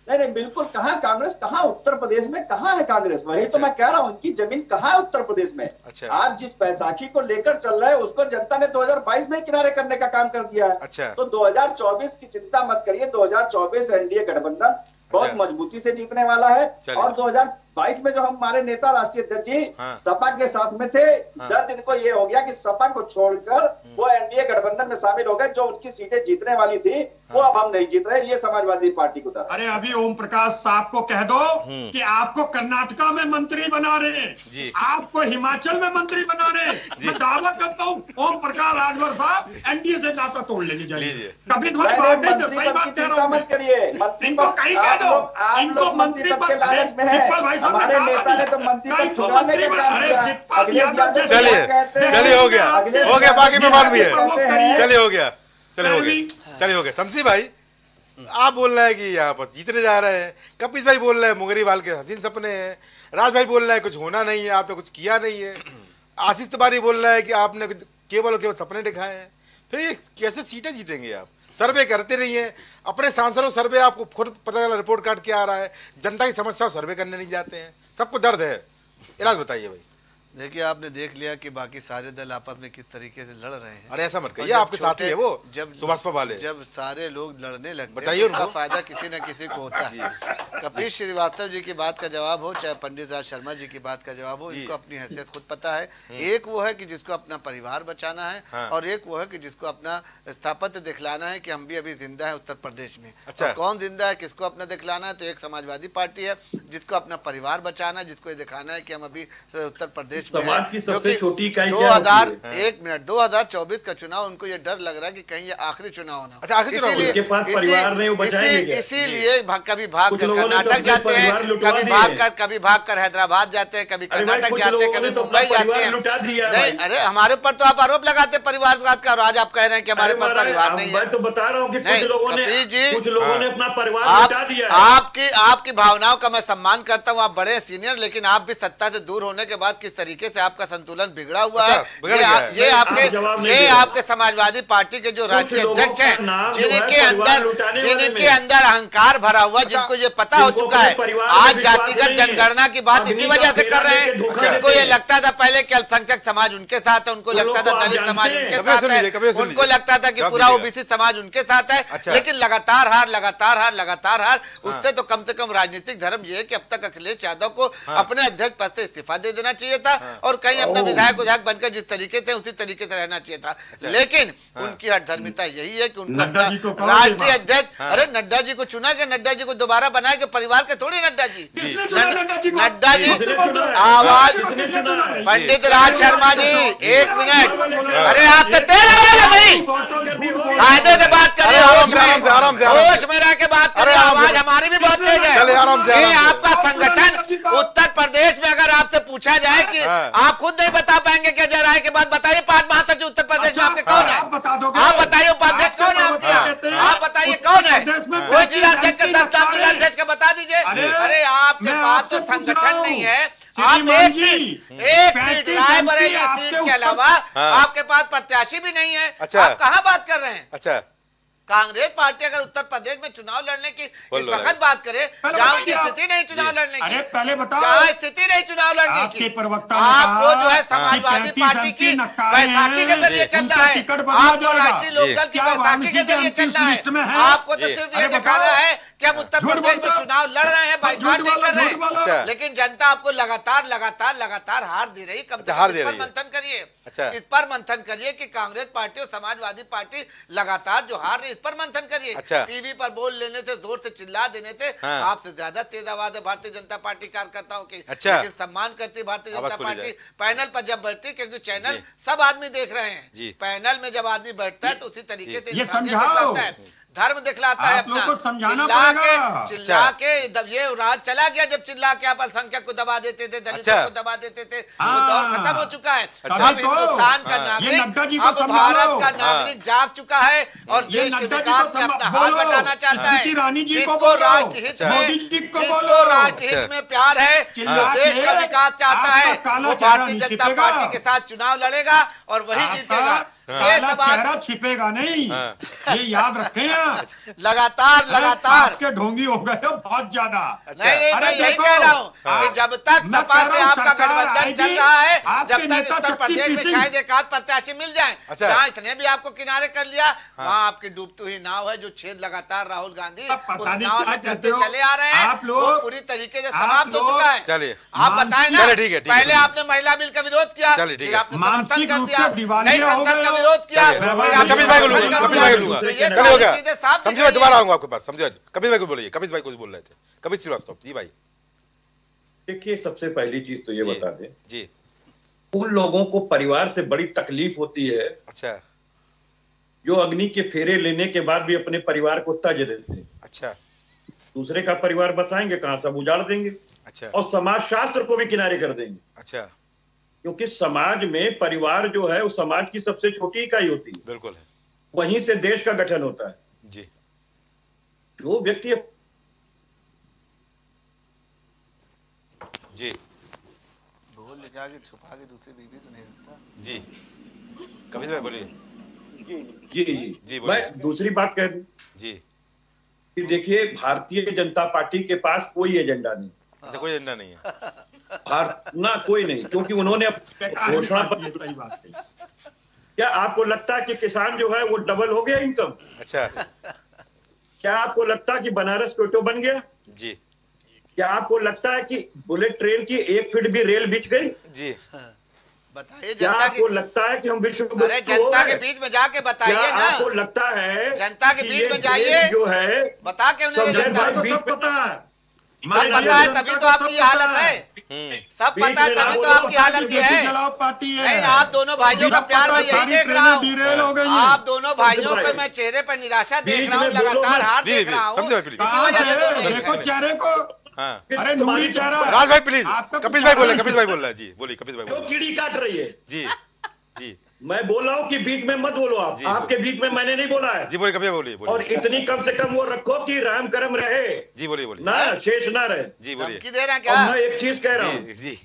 S7: नहीं बिल्कुल, कहाँ कांग्रेस, कहाँ उत्तर प्रदेश में कहाँ है कांग्रेस? वही तो मैं कह रहा हूँ, उनकी जमीन कहाँ है उत्तर प्रदेश में?
S2: अच्छा।
S7: आप जिस बैसाखी को लेकर चल रहे हैं उसको जनता ने 2022 में किनारे करने का काम कर दिया है।
S2: अच्छा।
S7: तो 2024 की चिंता मत करिए। 2024 एनडीए गठबंधन बहुत मजबूती से जीतने वाला है। और 2022 में जो हमारे नेता राष्ट्रीय अध्यक्ष जी सपा के साथ में थे, दर्द इनको ये हो गया कि सपा को छोड़कर वो एनडीए गठबंधन में शामिल हो गए। जो उनकी सीटें जीतने वाली थी वो अब हम नहीं जीत रहे, ये समाजवादी पार्टी को तरह।
S6: अरे अभी ओम प्रकाश साहब को कह दो कि आपको कर्नाटका में मंत्री बना रहे हैं, आपको हिमाचल में मंत्री बना रहे हैं। मैं दावा करता हूँ ओम प्रकाश राजभर साहब एनडीए से नाता तोड़ लेने जाइए। कभी
S7: चिंता मत करिए, मंत्री पद के लालच में है। हमारे नेता ने तो मंत्री पद छुड़ाने का काम किया। अखिलेश यादव
S2: चलिए हो गया, बाकी मेहमान भी है। चलिए हो गया। शमसी भाई आप बोल रहे हैं कि यहाँ पर जीतने जा रहे हैं, कपिश भाई बोल रहे हैं मुंगरीवाल के हसीन सपने हैं, राज भाई बोल रहे हैं कुछ होना नहीं है, आपने कुछ किया नहीं है, आशीष तिवारी बोल रहा है कि आपने केवल सपने दिखाए हैं। फिर ये कैसे सीटें जीतेंगे आप? सर्वे करते नहीं है, अपने सांसदों सर्वे आपको खुद पता चला रिपोर्ट कार्ड क्या आ रहा है, जनता की समस्याओं सर्वे करने नहीं जाते हैं, सबको दर्द है। इलाज बताइए भाई।
S1: देखिए आपने देख लिया कि बाकी सारे दल आपस में किस तरीके से लड़ रहे हैं।
S2: अरे ऐसा मत कहिए, आपके साथ ही है वो
S1: जब
S2: सुभाषपा वाले,
S1: जब सारे लोग लड़ने लगते
S2: बताइए
S1: हैं उसका फायदा किसी न किसी को होता है। कपिश श्रीवास्तव जी की बात का जवाब हो चाहे पंडित राज शर्मा जी की बात का जवाब हो, इनको अपनी हैसियत खुद पता है। एक वो है कि जिसको अपना परिवार बचाना है और एक वो है कि जिसको अपना स्थापत्य दिखलाना है कि हम भी अभी जिंदा है उत्तर प्रदेश में। अच्छा। कौन जिंदा है, किसको अपना दिखलाना है? तो एक समाजवादी पार्टी है जिसको अपना परिवार बचाना है, जिसको ये दिखाना है कि हम अभी उत्तर प्रदेश में है।
S4: छोटी
S1: 2024 का चुनाव उनको ये डर लग रहा है कि कहीं ये आखिरी चुनाव ना हो।
S2: अच्छा,
S1: इसीलिए कभी भाग कर कर्नाटक जाते हैं, कभी भाग कर हैदराबाद जाते हैं, कभी कर्नाटक जाते हैं, कभी मुंबई जाते हैं। नहीं, अरे हमारे ऊपर तो आप आरोप लगाते हैं परिवारवाद का, और आज आप कह रहे हैं कि हमारे पास परिवार नहीं है।
S4: मैं तो बता रहा हूँ कि कुछ लोगों ने अपना परिवार लुटा दिया।
S1: आपकी भावनाओं का मैं सम्मान करता हूँ, आप बड़े सीनियर, लेकिन आप भी सत्ता से दूर होने के बाद किस तरीके से आपका संतुलन बिगड़ा हुआ है। ये आपके समाजवादी पार्टी के जो राष्ट्रीय अध्यक्ष हैं, जिनके अंदर अहंकार भरा हुआ, जिनको ये पता हो चुका है आज जातिगत जनगणना की बात इसी वजह से कर रहे हैं। जिनको ये लगता था पहले कि अल्पसंख्यक समाज उनके साथ है, उनको लगता था दलित समाज उनके साथ है, उनको लगता था कि पूरा ओबीसी समाज उनके साथ है, लेकिन लगातार हार। उससे तो कम से कम राजनीतिक धर्म ये है कि अब तक अखिलेश यादव को अपने अध्यक्ष पद से इस्तीफा दे देना चाहिए था और कहीं अपना विधायक बनकर जिस तरीके से उसी तरीके से रहना चाहिए था। लेकिन उनकी हठधर्मिता यही है कि उनको राष्ट्रीय अध्यक्ष, अरे नड्डा जी को चुना कि नड्डा जी को दोबारा बनाए कि परिवार के थोड़ी नड्डा जी, नड्डा जी आवाज, पंडित राज शर्मा जी 1 मिनट, अरे आपसे कायदे से बात करें, होश में रह के बात करें, आवाज हमारी भी बहुत तेज है। ये आपका संगठन उत्तर प्रदेश में अगर आपसे पूछा जाए कि आप खुद नहीं बता पाएंगे क्या जा रहा है के बाद, बताइए 5 महासचिव उत्तर प्रदेश में आपके कौन है? आप बताइए उपाध्यक्ष कौन है आपके? आप बताइए कौन है? वो जिलाध्यक्ष का 10 नाम जिलाध्यक्ष का बता दीजिए। अरे आपके पास तो संगठन नहीं है, आप एक सीट रायबरेली सीट के अलावा आपके पास प्रत्याशी भी नहीं है। आप कहाँ बात कर रहे हैं?
S2: अच्छा,
S1: कांग्रेस पार्टी अगर उत्तर प्रदेश में चुनाव लड़ने की इस वक्त बात करे, जहाँ उनकी स्थिति नहीं चुनाव लड़ने की,
S6: पहले बताओ,
S1: जहाँ स्थिति नहीं चुनाव लड़ने की, आपको जो है समाजवादी पार्टी की बैसाखी के जरिए चल रहा है, आपको राष्ट्रीय लोकदल की बैसाखी के जरिए चल रहा है, आपको तो सिर्फ ये दिखाना है कि हम उत्तर प्रदेश में चुनाव लड़ रहे हैं, बाइकआउट नहीं कर रहे हैं, लेकिन जनता आपको लगातार हार दे रही। कब तक इस पर मंथन करिए, इस पर मंथन करिए कि कांग्रेस पार्टी और समाजवादी पार्टी लगातार जो हार रही, इस पर मंथन करिए। टीवी पर बोल लेने से, जोर से चिल्ला देने से आपसे ज्यादा तेज आवाज है भारतीय जनता पार्टी कार्यकर्ताओं की, लेकिन सम्मान करती भारतीय जनता पार्टी पैनल पर जब बैठती, क्योंकि चैनल सब आदमी देख रहे हैं, पैनल में जब आदमी बैठता है तो उसी तरीके से दिखलाता है, धर्म दिखलाता है अपना, चिल्ला के ये राज चला गया जब चिल्ला के आप अल्पसंख्यक को दबा देते थे, दलितों को दबा देते थे, वो दौर खत्म हो चुका है। अब हिंदुस्तान का नागरिक, अब भारत का नागरिक जाग चुका है और देश के विकास में अपना हाथ बटाना चाहता है। जिसको राष्ट्रहित में प्यार है, जो देश का विकास चाहता है, वो भारतीय जनता पार्टी के साथ चुनाव लड़ेगा और वही जीतेगा। ये चेहरा
S6: छिपेगा नहीं, ये याद रखें।
S1: लगातार
S6: के ढोंगी हो गए बहुत ज्यादा।
S1: नहीं, मैं यही कह रहा हूँ कि जब तक सपा से आपका गठबंधन चल रहा है, जब तक उत्तर प्रदेश में शायद एक आध प्रत्याशी मिल जाए, जहाँ इसने भी आपको किनारे कर लिया, वहाँ आपकी डूबती हुई नाव है, जो छेद लगातार राहुल गांधी उस नाव में करते चले आ रहे हैं, वो पूरी तरीके से समाप्त हो चुका है।
S2: चलिए
S1: आप बताएं ना, पहले आपने महिला बिल का विरोध किया, फिर आपने समर्थन कर दिया, नई संसद का विरोध किया,
S2: कपिल भाई को लूंगा, कल हो गया, समझे मैं दोबारा आऊंगा आपके पास, समझे। कपिल भाई को बोलिए, कपिल भाई कुछ बोल रहे थे, कपिल श्रीवास्तव जी। भाई
S4: देखिए, सबसे पहली चीज तो ये बता दें
S2: जी,
S4: उन लोगों को परिवार से बड़ी तकलीफ होती है,
S2: अच्छा,
S4: जो अग्नि के फेरे लेने के बाद भी अपने परिवार को तज देते हैं।
S2: अच्छा,
S4: दूसरे का परिवार बसाएंगे कहां, सब उजाड़ देंगे।
S2: अच्छा,
S4: और समाज शास्त्र को भी किनारे कर देंगे।
S2: अच्छा,
S4: क्योंकि समाज में परिवार जो है वो समाज की सबसे छोटी इकाई होती है।
S2: बिल्कुल है,
S4: वहीं से देश का गठन होता है।
S2: जी,
S4: जो व्यक्ति
S2: जी
S1: बोल लेके आगे छुपा के दूसरी बीवी तो नहीं रखता।
S2: जी, कपिल भाई बोलिए।
S4: जी, मैं दूसरी बात कह दूं
S2: जी,
S4: कि देखिए, भारतीय जनता पार्टी के पास कोई एजेंडा नहीं।
S2: अच्छा, कोई एजेंडा नहीं है
S4: ना, कोई नहीं, क्योंकि उन्होंने घोषणा पत्र। क्या आपको लगता है कि किसान जो है वो डबल हो गया इनकम?
S2: अच्छा,
S4: क्या आपको लगता है कि बनारस कोयटो बन गया?
S2: जी,
S4: क्या आपको लगता है कि बुलेट ट्रेन की 1 फीट भी रेल बिछ गई?
S2: जी,
S1: बताइए।
S4: क्या आपको लगता है कि हम विश्व
S1: अरे जनता के बीच में जाके बताइए ना।
S4: आपको लगता है
S1: जनता के बीच में जाइए,
S4: जो है
S1: बता के उन्हें जनता को
S6: सब पता है,
S1: सब पता है, तभी तो आपकी हालत है। सब पता है, तभी तो आपकी हालत ये है। नहीं, आप दोनों भाइयों का प्यार मैं यही देख रहा हूँ। आप दोनों भाइयों को मैं चेहरे पर निराशा देख रहा हूँ, लगातार हार देख रहा हूँ। इसी वजह से
S6: देखो चेहरे को। अरे
S2: तुम्हारी चेहरा। राज भाई प्लीज, कपिल भाई बोले, कपिल भाई बोल रहा है जी, बोलिए कपिल भाई।
S4: कीड़ी काट रही है।
S2: जी जी,
S4: मैं बोल रहा हूँ कि बीच में मत बोलो आप। आपके बीच में मैंने नहीं बोला है।
S2: जी बोलिए, कभी बोलिए।
S4: और इतनी कम से कम वो रखो कि राम कर्म रहे।
S2: जी बोलिए, बोलिए
S4: ना, शेष ना रहे।
S2: जी बोलिए।
S1: दे रहा क्या?
S4: मैं एक चीज कह रहा हूँ
S2: जी,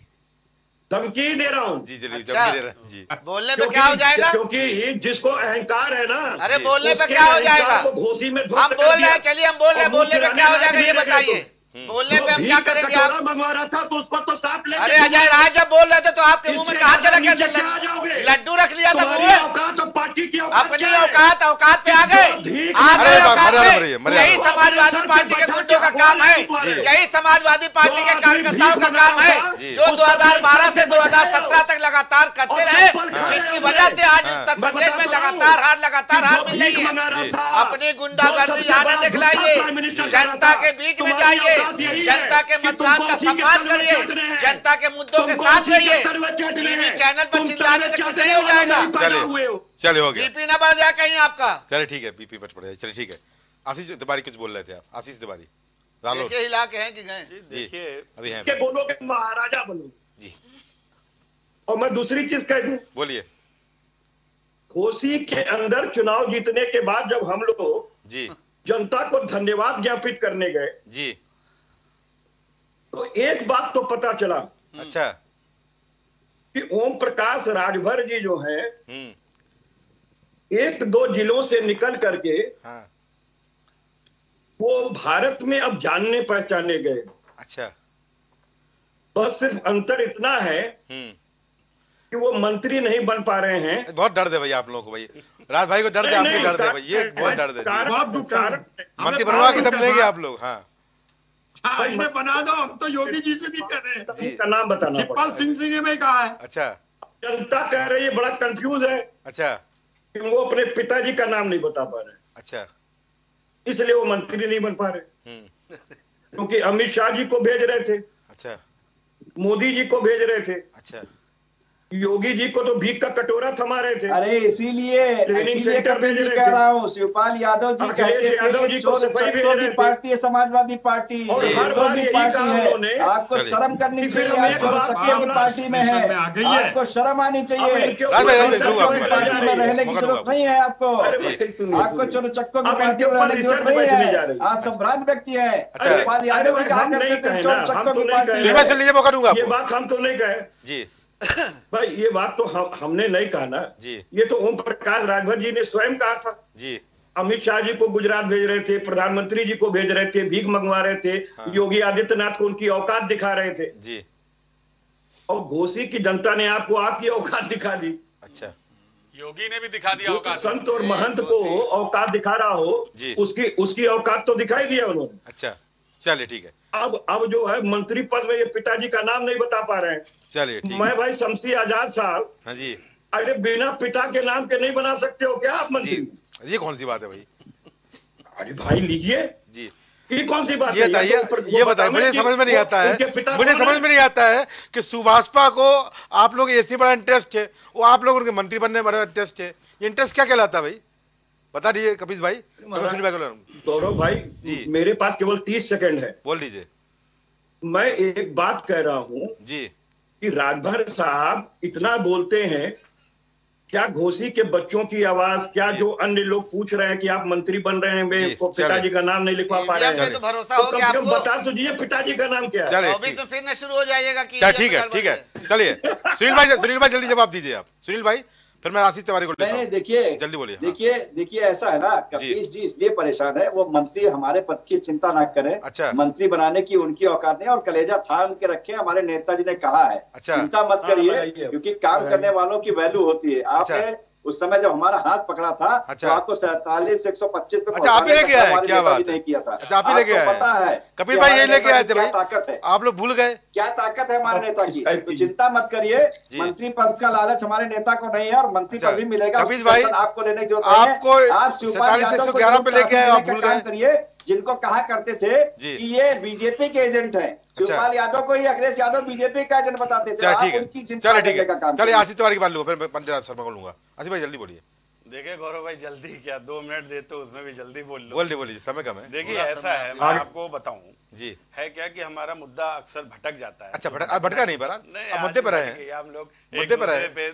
S4: धमकी दे रहा हूँ
S2: जी जल्दी
S1: अच्छा।
S2: धमकी दे रहे हैं जी।
S1: बोलने पे क्या हो जाएगा?
S4: क्योंकि जिसको अहंकार है ना,
S1: अरे बोलने पे
S4: उसके
S1: क्या हो
S4: अहंकार
S1: जाएगा?
S4: को घोसी में ध्वस्त
S1: हम
S4: कर
S1: बोल रहे
S4: दिया।
S1: हैं, चलिए हम बोल रहे हैं,
S4: और
S1: बोलने पे क्या हो जाएगा ये
S4: मुंह
S1: बताइए। बोलने पे हम
S4: जो
S1: क्या
S4: भीख का
S1: करेंगे
S4: कटोरा
S1: आप?
S4: मंगवा रहा था तो उसको तो साफ लेके
S1: अरे अजय राज जब बोल रहे थे तो आपके मुंह में
S4: इससे
S1: कहाँ चला
S4: नीचे
S1: गया?
S4: क्या आ जाओगे?
S1: लड्डू रख लिया था
S4: तुम्हारी
S1: मुंह में।
S4: औकात और पार्टी की औकात
S1: अपनी
S4: क्या है?
S1: औकात पे आ गए,
S4: भीख
S1: आ गए
S2: अरे
S1: औकात
S2: मर्यादा
S1: पे।
S2: बढ़िए, मर्यादा
S1: यही समाजवादी पार्टी के गुंडों का काम है, यही समाजवादी पार्टी के कार्यकर्ताओं का काम है, जो 2012 से 2017 तक लगातार करते रहे, जिसकी वजह से आज उत्तर प्रदेश में लगातार हार मिल रही है। अपनी गुंडागर्दी यहाँ न दिखलाइए, जनता के बीच में जाइए, जनता के मतदान का सम्मान करिए, जनता के मुद्दों के साथ रहिए। टीवी चैनल पर चिल्लाने से कुछ नहीं हो जाएगा।
S2: चले हो गया,
S1: बीपी न बढ़ जाए कहीं आपका।
S2: चले ठीक है, बीपी पट पड़ जाए, चले ठीक है। आशीष तिवारी कुछ बोल रहे थे आप, आशीष तिवारी रालोद
S1: के इलाके हैं कि गए?
S5: देखिए
S2: अभी हैं
S4: के बोलो कि महाराजा बनो
S2: जी।
S4: और मैं दूसरी चीज कह दूं,
S2: बोलिए
S4: घोसी के अंदर चुनाव जीतने के बाद जब हम लोग
S2: जी
S4: जनता को धन्यवाद ज्ञापित करने गए
S2: जी।
S4: तो एक बात तो पता चला
S2: अच्छा
S4: कि ओम प्रकाश राजभर जी जो हैं 1-2 जिलों से निकल करके
S2: हाँ
S4: वो भारत में अब जानने पहचाने गए।
S2: अच्छा
S4: बस सिर्फ अंतर इतना है कि वो मंत्री नहीं बन पा रहे हैं।
S2: बहुत दर्द है भाई आप लोगों को, भाई राज भाई को दर्द है, आपको दर्द है भाई, ये बहुत दर्द है जी। मंत्री बनवा के तब लेंगे आप लोग। हाँ
S6: इन्हें बना दो, हम तो योगी जी से भी कह रहे हैं।
S4: का नाम बताना
S6: शिवपाल सिंह ने भी कहा है।
S2: अच्छा
S4: जनता कह रही है, बड़ा कंफ्यूज है
S2: अच्छा
S4: कि वो अपने पिताजी का नाम नहीं बता पा रहे,
S2: अच्छा
S4: इसलिए वो मंत्री नहीं बन पा रहे। क्योंकि अमित शाह जी को भेज रहे थे,
S2: अच्छा
S4: मोदी जी को भेज रहे थे,
S2: अच्छा
S4: योगी जी को तो भीख का कटोरा थमा रहे थे।
S7: अरे इसीलिए कपिल जी कह रहा हूँ, शिवपाल यादव जी कहते थे चोर चक्कों की पार्टी है समाजवादी पार्टी, विरोधी पार्टी है, आपको शर्म करनी चाहिए। आप चोर चक्कों की पार्टी में है, आपको शर्म आनी चाहिए। पार्टी में रहने की जरूरत नहीं है आपको, आपको चोर चक्कों की पार्टी में रहने की जरूरत नहीं है। आप सब भ्रांत व्यक्ति है। शिवपाल यादव जी कहा करते थे चोर चक्कों की पार्टी।
S4: ये बात हम तो नहीं कहे
S2: जी
S4: भाई, ये बात तो हमने नहीं कहा ना
S2: जी।
S4: ये तो ओम प्रकाश राजभर जी ने स्वयं कहा था
S2: जी।
S4: अमित शाह जी को गुजरात भेज रहे थे, प्रधानमंत्री जी को भेज रहे थे, भीख मंगवा रहे थे। हाँ। योगी आदित्यनाथ को उनकी औकात दिखा रहे थे
S2: जी।
S4: और घोसी की जनता ने आपको आपकी औकात दिखा दी।
S2: अच्छा
S8: योगी ने भी दिखा दिया औकात।
S4: संत और महंत को औकात दिखा रहा हो, उसकी औकात तो दिखाई दिया उन्होंने।
S2: अच्छा चलिए ठीक है।
S4: अब जो है मंत्री पद में ये पिताजी का नाम नहीं बता पा रहे हैं।
S2: चलिए ठीक
S4: मैं भाई शमसी आजाद साहब,
S2: हाँ जी,
S4: अरे बिना पिता के नाम के नहीं बना सकते हो क्या आप मंत्री?
S2: ये कौन सी बात है भाई?
S4: अरे भाई लीजिए जी, ये कौन सी बात
S2: है? ये बताइए, मुझे समझ में नहीं आता है, मुझे समझ में नहीं आता है कि सुभाषपा को आप लोग ऐसी बड़ा इंटरेस्ट है, वो आप लोग उनके मंत्री बनने में बड़ा इंटरेस्ट है। ये इंटरेस्ट क्या कहलाता है भाई, बता दीजिए कपिल भाई।
S4: गौरव भाई जी, मेरे पास केवल 30 सेकंड है,
S2: बोल दीजिए।
S4: मैं एक बात कह रहा हूं
S2: जी
S4: कि राजभर साहब इतना बोलते हैं, क्या घोसी के बच्चों की आवाज, क्या जो अन्य लोग पूछ रहे हैं कि आप मंत्री बन रहे हैं, मेरे पिताजी का नाम नहीं लिखवा पा रहे हैं,
S1: तो भरोसा हो गया आपको?
S4: बता दीजिए पिताजी का नाम क्या है।
S1: ऑफिस में फिर न शुरू हो जाइएगा कि
S2: ठीक है ठीक है। चलिए सुनील भाई जल्दी जवाब दीजिए आप। सुनील भाई फिर मैं आशीष तिवारी को लेता हूं।
S7: देखिए
S2: जल्दी बोलिए।
S7: देखिए ऐसा है ना, कपीश जी इसलिए परेशान है, वो मंत्री हमारे पद की चिंता ना करें।
S2: अच्छा।
S7: मंत्री बनाने की उनकी औकात नहीं, और कलेजा थाम के रखे, हमारे नेताजी ने कहा है। अच्छा। चिंता मत करिए, क्योंकि काम करने वालों की वैल्यू होती है। आपने उस समय जब हमारा हाथ पकड़ा था, तो आपको 47 से 125 पे
S2: आप ही लेके आए, क्या बात
S7: नहीं किया था।
S2: अच्छा आप ही लेके आए,
S7: पता है
S2: कपिल भाई ये लेके आए थे भाई,
S7: ताकत है।
S2: आप लोग भूल गए क्या
S7: ताकत है हमारे नेता की। तो चिंता मत करिए, मंत्री पद का लालच हमारे नेता को नहीं है, और मंत्री पद भी मिलेगा।
S2: कपिल भाई
S7: आपको लेने की जरूरत नहीं है।
S2: आपको
S7: आप
S2: 47 से 111 पे लेके आए, आप भूल गए।
S7: करिए, जिनको कहा करते थे कि ये बीजेपी के एजेंट हैं, शिवपाल यादव को ही अखिलेश यादव बीजेपी का एजेंट बताते थे। आप उनकी चिंता करने का काम।
S2: चलिए आशीष तिवारी की बात लूंगा, फिर पंजाब शर्मा को लूंगा। आशीष भाई जल्दी बोलिए।
S5: देखिए गौरव भाई, जल्दी क्या 2 मिनट देते हो, उसमें भी जल्दी
S2: बोलिए, समय कम है।
S5: देखिए ऐसा है, मैं आपको बताऊं
S2: जी,
S5: है क्या कि हमारा मुद्दा अक्सर भटक जाता है।
S2: अच्छा भटका नहीं पड़ा, मुद्दे पर है हम लोग,
S5: मुद्दे पर है।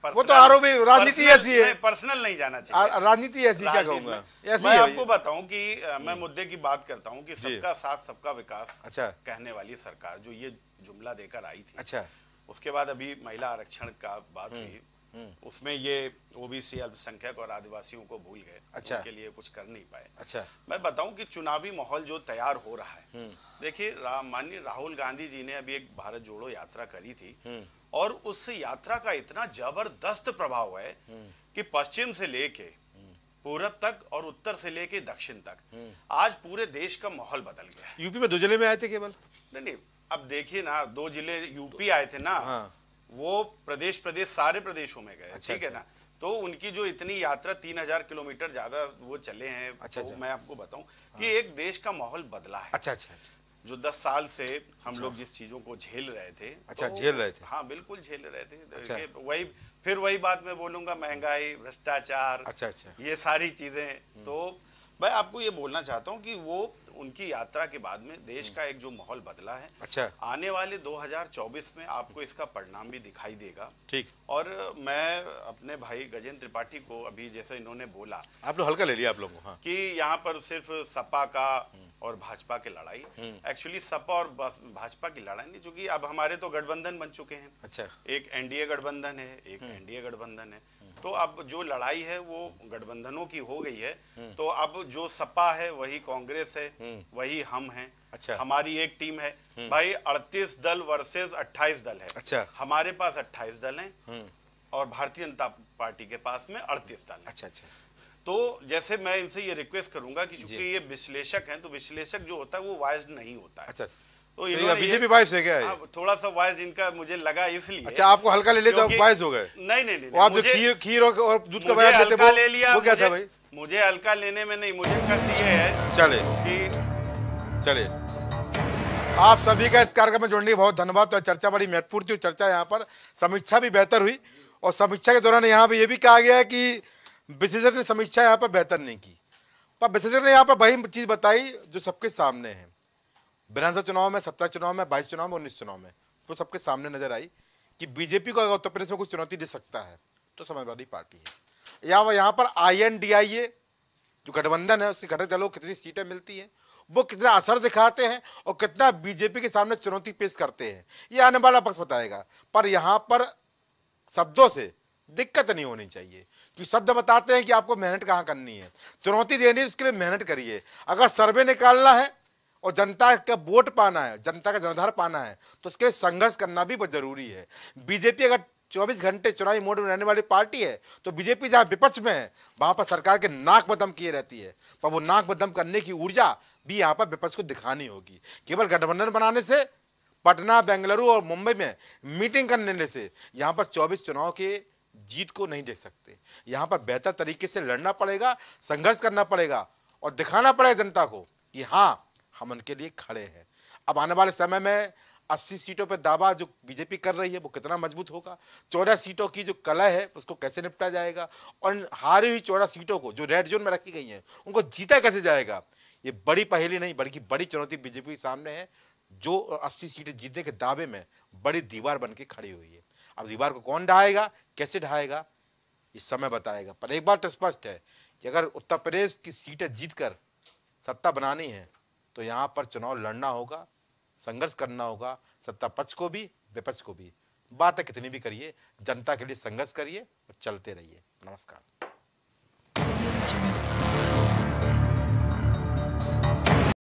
S2: वो तो आरोप, राजनीति ऐसी है,
S5: पर्सनल नहीं जाना चाहिए,
S2: राजनीति ऐसी, क्या कहूंगा।
S5: मैं आपको बताऊं कि मैं मुद्दे की बात करता हूं कि सबका साथ सबका विकास कहने वाली सरकार जो ये जुमला देकर आई थी,
S2: अच्छा
S5: उसके बाद अभी महिला आरक्षण का बात हुई, उसमें ये ओबीसी अल्पसंख्यक और आदिवासियों को भूल गए,
S2: अच्छा,
S5: उनके लिए कुछ कर नहीं पाए।
S2: अच्छा,
S5: मैं बताऊं कि चुनावी माहौल जो तैयार हो रहा है, देखिए माननीय राहुल गांधी जी ने अभी एक भारत जोड़ो यात्रा करी थी और उस यात्रा का इतना जबरदस्त प्रभाव है कि पश्चिम से लेके पूरब तक और उत्तर से लेके दक्षिण तक आज पूरे देश का माहौल बदल गया है।
S2: यूपी में 2 जिले में आए थे केवल?
S5: नहीं, अब देखिए ना, 2 जिले यूपी आए थे ना,
S2: हाँ।
S5: वो प्रदेश सारे प्रदेशों में गए,
S2: अच्छा,
S5: ठीक है ना। तो उनकी जो इतनी यात्रा 3000 किलोमीटर ज्यादा वो चले हैं,
S2: अच्छा,
S5: तो मैं आपको बताऊं कि एक देश का माहौल बदला है।
S2: अच्छा अच्छा अच्छा,
S5: जो 10 साल से हम लोग जिस चीजों को झेल रहे थे,
S2: अच्छा,
S5: तो
S2: झेल रहे थे,
S5: हाँ बिल्कुल झेल रहे थे।
S2: अच्छा,
S5: वही बात मैं बोलूंगा, महंगाई, भ्रष्टाचार,
S2: अच्छा अच्छा,
S5: ये सारी चीजें। तो मैं आपको ये बोलना चाहता हूँ कि वो उनकी यात्रा के बाद में देश का एक जो माहौल बदला है,
S2: अच्छा,
S5: आने वाले 2024 में आपको इसका परिणाम भी दिखाई देगा।
S2: ठीक।
S5: और मैं अपने भाई गजेंद्र त्रिपाठी को, अभी जैसे इन्होंने बोला,
S2: आप लोग हल्का ले लिया आप लोगों को, हाँ,
S5: कि यहाँ पर सिर्फ सपा का और भाजपा की लड़ाई, एक्चुअली सपा और भाजपा की लड़ाई नहीं, क्योंकि अब हमारे तो गठबंधन बन चुके हैं।
S2: अच्छा,
S5: एक एनडीए गठबंधन है, एक एनडीए गठबंधन है, तो अब जो लड़ाई है वो गठबंधनों की हो गई है। तो अब जो सपा है वही कांग्रेस है, वही हम हैं।
S2: अच्छा,
S5: हमारी एक टीम है भाई, 38 दल वर्सेस 28 दल है।
S2: अच्छा,
S5: हमारे पास 28 दल हैं और भारतीय जनता पार्टी के पास में 38 दल है।
S2: अच्छा अच्छा,
S5: तो जैसे मैं इनसे ये रिक्वेस्ट करूंगा कि चूंकि ये विश्लेषक हैं, तो विश्लेषक जो होता है वो वाइज्ड नहीं होता है।
S2: अच्छा,
S5: तो इन्होंने
S2: बीजेपी वाइस है क्या?
S5: थोड़ा सा वाइज्ड इनका मुझे लगा, इसलिए।
S2: अच्छा, आपको हल्का ले लिया तो वाइस हो गए?
S5: नहीं,
S2: आप जो खीर और दूध का बयान देते
S5: ले लिया,
S2: वो क्या था भाई?
S5: मुझे हल्का लेने में नहीं, मुझे कष्ट ये है।
S2: चलिए, आप सभी का इस कार्यक्रम में जुड़ने के बहुत धन्यवाद। तो चर्चा बड़ी महत्वपूर्ण थी, चर्चा यहाँ पर समीक्षा भी बेहतर हुई, और समीक्षा के दौरान यहाँ पर यह भी कहा गया है कि विशेषज्ञ ने समीक्षा यहाँ पर बेहतर नहीं की, पर विशेषज्ञ ने यहाँ पर वही चीज बताई जो सबके सामने है। विधानसभा चुनाव में, 17 चुनाव में, 22 चुनाव में, 19 चुनाव में, तो सबके सामने नजर आई कि बीजेपी को अगर उत्तर प्रदेश में कुछ चुनौती दे सकता है तो समाजवादी पार्टी है। यहाँ पर INDIA जो गठबंधन है, उसके घटक दलों को कितनी सीटें मिलती हैं, वो कितना असर दिखाते हैं और कितना बीजेपी के सामने चुनौती पेश करते हैं, ये आने वाला वक्त बताएगा। पर यहाँ पर शब्दों से दिक्कत नहीं होनी चाहिए, कि शब्द बताते हैं कि आपको मेहनत कहाँ करनी है, चुनौती देनी है, उसके लिए मेहनत करिए। अगर सर्वे निकालना है और जनता का वोट पाना है, जनता का जनाधार पाना है, तो उसके लिए संघर्ष करना भी बहुत जरूरी है। बीजेपी अगर 24 घंटे चुनावी मोड में रहने वाली पार्टी है, तो बीजेपी जहां विपक्ष में है वहां पर सरकार के नाक बदम किए रहती है, पर वो नाक बदम करने की ऊर्जा भी यहाँ पर विपक्ष को दिखानी होगी। केवल गठबंधन बनाने से, पटना, बेंगलुरु और मुंबई में मीटिंग करने से यहाँ पर 24 चुनाव के जीत को नहीं देख सकते। यहाँ पर बेहतर तरीके से लड़ना पड़ेगा, संघर्ष करना पड़ेगा और दिखाना पड़ेगा जनता को कि हाँ, हम उनके लिए खड़े हैं। अब आने वाले समय में 80 सीटों पर दावा जो बीजेपी कर रही है वो कितना मजबूत होगा, 14 सीटों की जो कला है उसको कैसे निपटा जाएगा, और हारी हुई 14 सीटों को जो रेड जोन में रखी गई हैं उनको जीता कैसे जाएगा, ये बड़ी पहेली नहीं बल्कि बड़ी चुनौती बीजेपी के सामने है, जो 80 सीटें जीतने के दावे में बड़ी दीवार बन के खड़ी हुई है। अब दीवार को कौन ढाएगा, कैसे ढाएगा, ये समय बताएगा। पर एक बात स्पष्ट है कि अगर उत्तर प्रदेश की सीटें जीतकर सत्ता बनानी है तो यहाँ पर चुनाव लड़ना होगा, संघर्ष करना होगा, सत्ता पक्ष को भी, विपक्ष को भी। बात कितनी भी करिए, जनता के लिए संघर्ष करिए और चलते रहिए। नमस्कार।